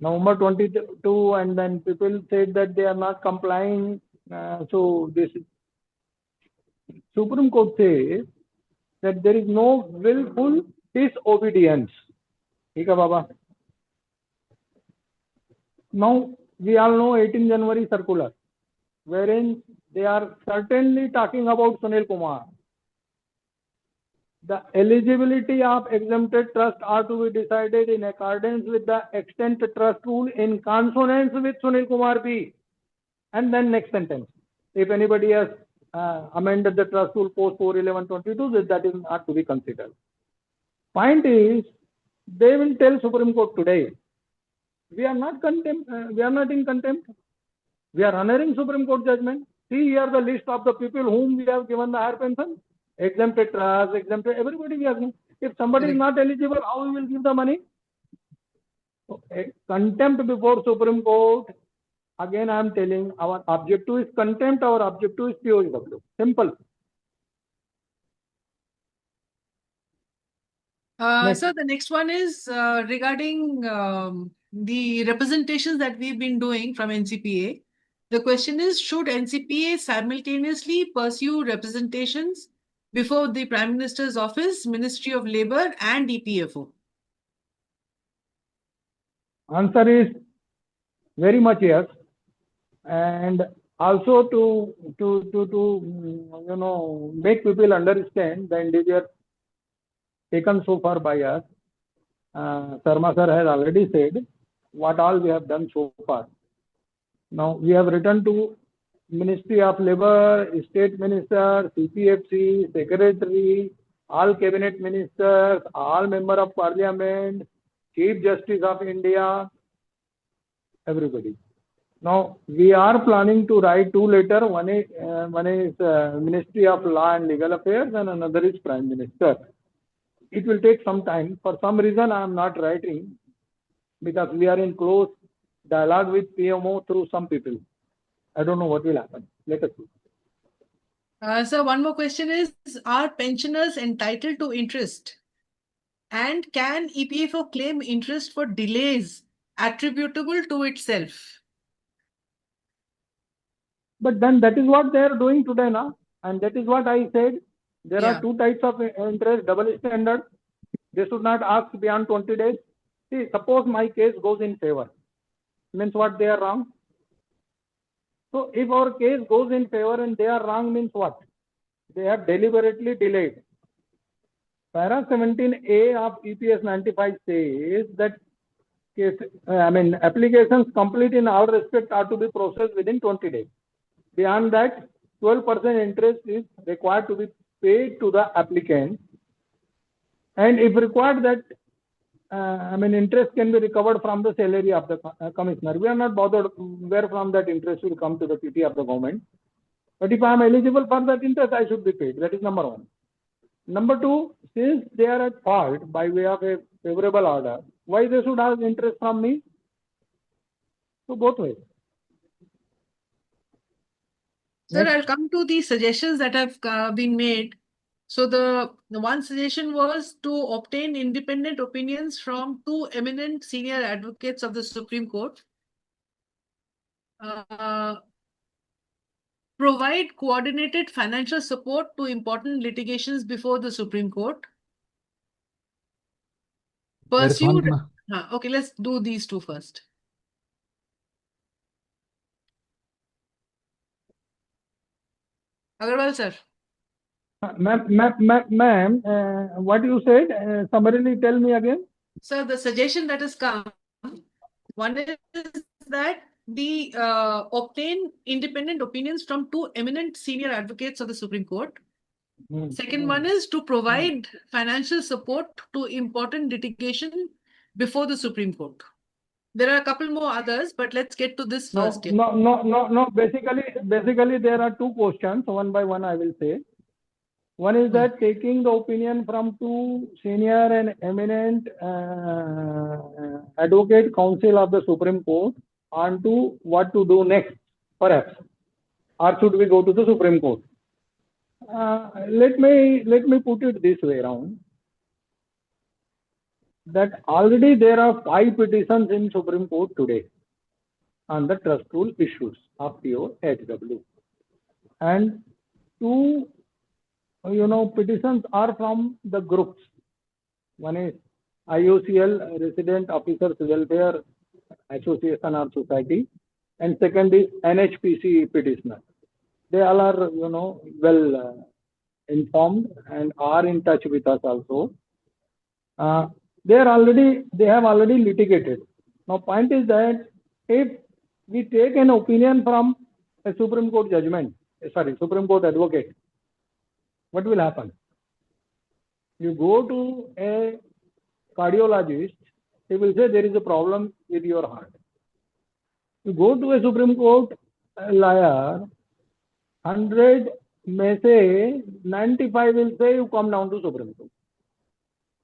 November 22 and then people said that they are not complying. So this Supreme Court says that there is no willful disobedience. Okay, Baba. Now, we all know 18 January circular, wherein they are certainly talking about Sunil Kumar. The eligibility of exempted trust are to be decided in accordance with the extent trust rule in consonance with Sunil Kumar B. And then next sentence. If anybody has amended the trust rule post 4/11/22, that is not to be considered. Point is, they will tell Supreme Court today, we are not in contempt. We are honoring Supreme Court judgment. See here the list of the people whom we have given the higher pension. Exempted trust, exempted, everybody we have given. If somebody is not eligible, how we will give the money? So, contempt before Supreme Court. Again, I am telling, our objective is contempt, our objective is PoHW. Simple. So the next one is regarding the representations that we've been doing from NCPA. The question is, should NCPA simultaneously pursue representations before the Prime Minister's Office, Ministry of Labour and EPFO? Answer is very much yes. and also to make people understand the endeavor taken so far by us. Sharma sir has already said what all we have done so far. Now we have written to Ministry of Labour, State Minister, CPFC, Secretary, all Cabinet Ministers, all Member of Parliament, Chief Justice of India, everybody. Now we are planning to write two letters. One is Ministry of Law and Legal Affairs, and another is Prime Minister. It will take some time. For some reason, I am not writing because we are in close dialogue with PMO through some people. I don't know what will happen. Let us see. Sir, one more question is, are pensioners entitled to interest? And can EPFO claim interest for delays attributable to itself? But then that is what they are doing today now. And that is what I said. There are two types of interest, double standard. They should not ask beyond 20 days. See, suppose my case goes in favor. Means what? They are wrong. So if our case goes in favor and they are wrong, means what? They have deliberately delayed. Para 17A of EPS 95 says that applications complete in all respects are to be processed within 20 days. Beyond that, 12% interest is required to be paid to the applicant. And if required, that interest can be recovered from the salary of the commissioner. We are not bothered where from that interest will come to the kitty of the government. But if I am eligible for that interest, I should be paid. That is number one. Number two, since they are at fault by way of a favorable order, why they should have interest from me? So both ways. Sir, I'll come to the suggestions that have been made. So the one suggestion was to obtain independent opinions from two eminent senior advocates of the Supreme Court. Provide coordinated financial support to important litigations before the Supreme Court. Pursue. Okay, let's do these two first. Agarwal sir. Ma'am, what you said, summarily tell me again. Sir, the suggestion that has come, one is that the obtain independent opinions from two eminent senior advocates of the Supreme Court. Second one is to provide financial support to important litigation before the Supreme Court. There are a couple more others, but let's get to this first. No. Basically, there are two questions. One by one, I will say. One is that taking the opinion from two senior and eminent advocate counsel of the Supreme Court on to what to do next, perhaps, or should we go to the Supreme Court? Let me put it this way around. That already there are 5 petitions in Supreme Court today on the trust rule issues of PoHW, and 2 petitions are from the groups. One is IOCL, Resident Officers Welfare Association or Society, and second is NHPC petitioner. They all are well informed and are in touch with us also. They have already litigated. Now point is that if we take an opinion from a Supreme Court Supreme Court advocate, what will happen? You go to a cardiologist, he will say there is a problem with your heart. You go to a Supreme Court lawyer, 100 may say 95 will say you come down to Supreme Court.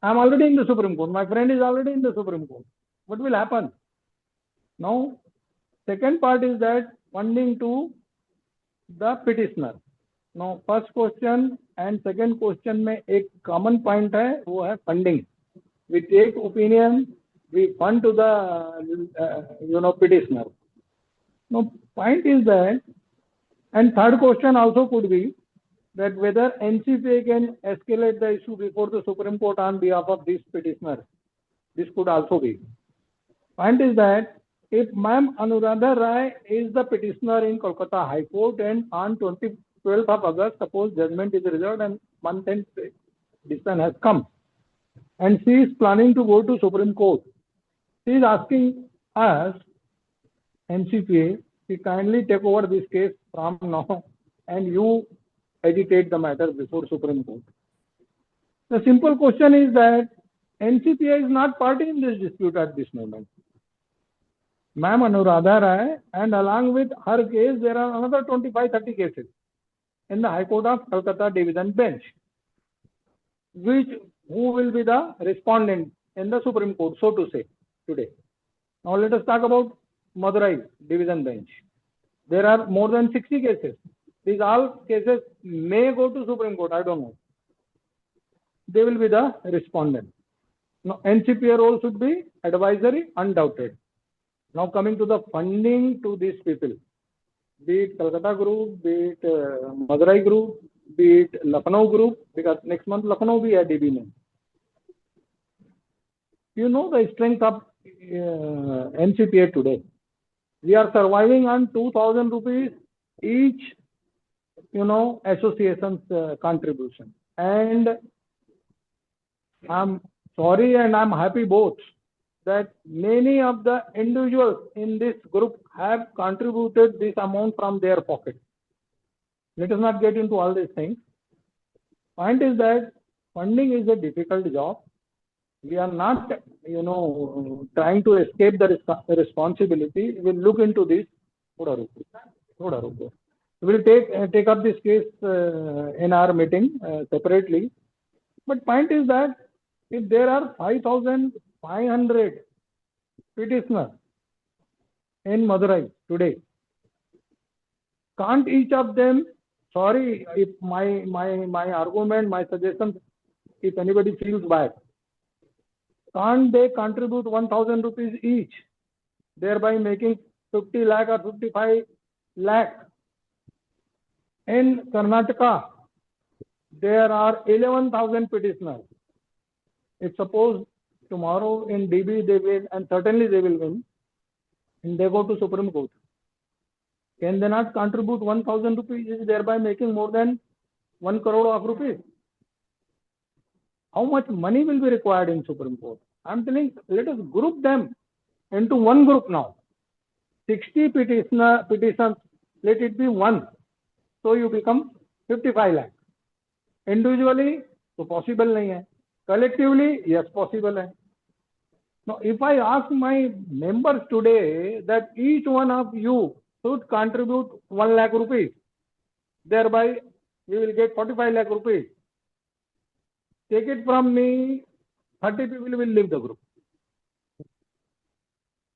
I am already in the Supreme Court. My friend is already in the Supreme Court. What will happen? Now, second part is that funding to the petitioner. Now, first question and second question में एक common point है, वो है funding. We take opinion, we fund to the petitioner. Now, point is that, and third question also could be that whether NCPA can escalate the issue before the Supreme Court on behalf of this petitioner. This could also be. Point is that if Ma'am Anuradha Rai is the petitioner in Kolkata High Court and on 12th of August, suppose judgment is reserved and month-end decision has come, and she is planning to go to Supreme Court. She is asking us, NCPA, to kindly take over this case from now and you agitate the matter before Supreme Court. The simple question is that NCPA is not party in this dispute at this moment. Ma'am Anuradha Rai, and along with her case, there are another 25-30 cases in the High Court of Calcutta Division Bench, who will be the respondent in the Supreme Court, so to say, today. Now let us talk about Madurai Division Bench. There are more than 60 cases. These all cases may go to Supreme Court, I don't know. They will be the respondent. Now NCPA role should be advisory, undoubted. Now coming to the funding to these people, be it Calcutta group, be it Madurai group, be it Lucknow group, because next month Lucknow will be a DB name. You know the strength of NCPA today. We are surviving on 2,000 rupees each, association's contribution. And I'm sorry and I'm happy both that many of the individuals in this group have contributed this amount from their pocket. Let us not get into all these things. Point is that funding is a difficult job. We are not, trying to escape the responsibility. We will look into this. We will take up this case in our meeting separately. But point is that if there are 5,500 petitioners in Madurai today, can't each of them, sorry if my argument, my suggestion, if anybody feels bad, can't they contribute 1,000 rupees each, thereby making 50 lakh or 55 lakh? In Karnataka, there are 11,000 petitioners. If suppose tomorrow in DB they win, and certainly they will win, and they go to Supreme Court, can they not contribute 1,000 rupees, thereby making more than 1 crore of rupees? How much money will be required in Supreme Court? I'm telling, let us group them into one group now. 60 petitions, let it be one. So you become 55 lakh. Individually, so possible nahi hai. Collectively, yes, possible hai. Now, if I ask my members today that each one of you should contribute 1 lakh rupees, thereby we will get 45 lakh rupees. Take it from me, 30 people will leave the group.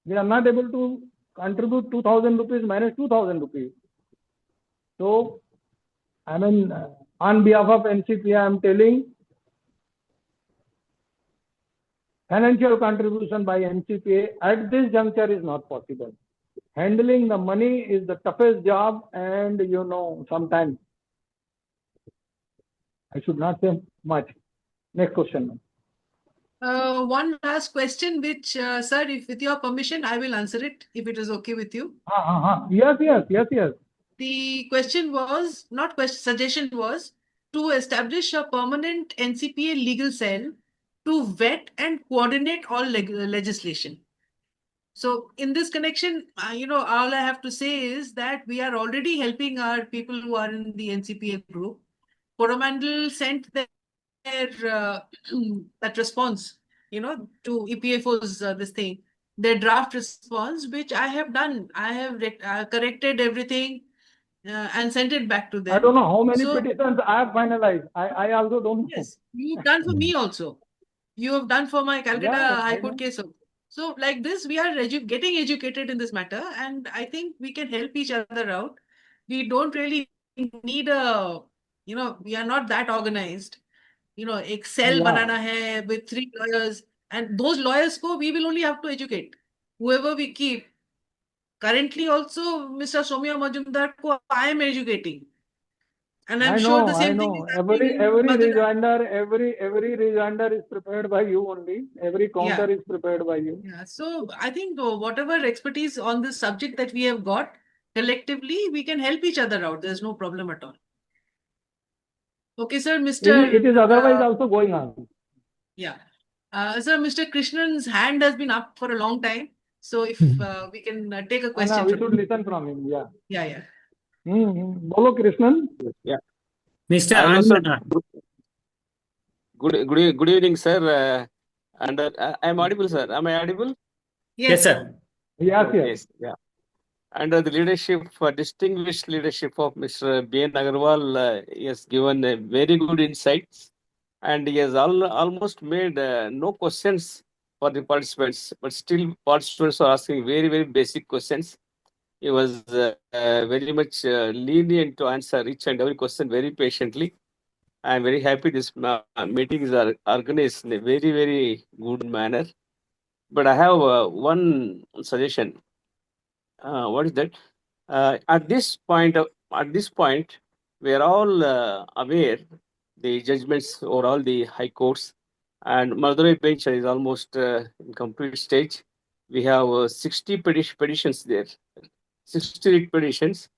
We are not able to contribute 2,000 rupees minus 2,000 rupees. So, on behalf of NCPA, I am telling, financial contribution by NCPA at this juncture is not possible. Handling the money is the toughest job, and sometimes I should not say much. Next question. One last question, which, sir, if with your permission, I will answer it, if it is okay with you. Yes. The question was, suggestion was to establish a permanent NCPA legal cell to vet and coordinate all legislation. So in this connection, all I have to say is that we are already helping our people who are in the NCPA group. Coromandel sent their that response, to EPFO's this thing, their draft response, which I have done. I have corrected everything and sent it back to them. I don't know how many petitions I have finalized. I also don't know. Yes, you've done for me also. You have done for my Calcutta High Court case also. So like this, we are getting educated in this matter, and I think we can help each other out. We don't really need we are not that organized. Excel banana hai with 3 lawyers, and those lawyers we will only have to educate. Whoever we keep. Currently also, Mr. Somya Majumdar I am educating. And I'm sure the same thing is happening in Madurai. Every rejoinder is prepared by you only. Every counter is prepared by you. Yeah. So I think whatever expertise on this subject that we have got, collectively, we can help each other out. There's no problem at all. Okay, sir, Mr. It is otherwise also going on. Yeah. Sir, Mr. Krishnan's hand has been up for a long time. So if we can take a question. We should listen from him. Yeah. Yeah. Bolo Krishnan. Yeah. Mr. Good evening, sir. And I'm audible, sir. Am I audible? Yes, sir. Yes. Yeah. Under the leadership, distinguished leadership of Mr. B.N. Agarwal, he has given very good insights, and he has almost made no questions for the participants, but still participants are asking very, very basic questions. He was very much lenient to answer each and every question very patiently. I am very happy this meetings are organized in a very, very good manner. But I have one suggestion. What is that? At this point, we are all aware the judgments over all the high courts, and Madurai bench is almost in complete stage. We have 60 petitions there, 60 petitions,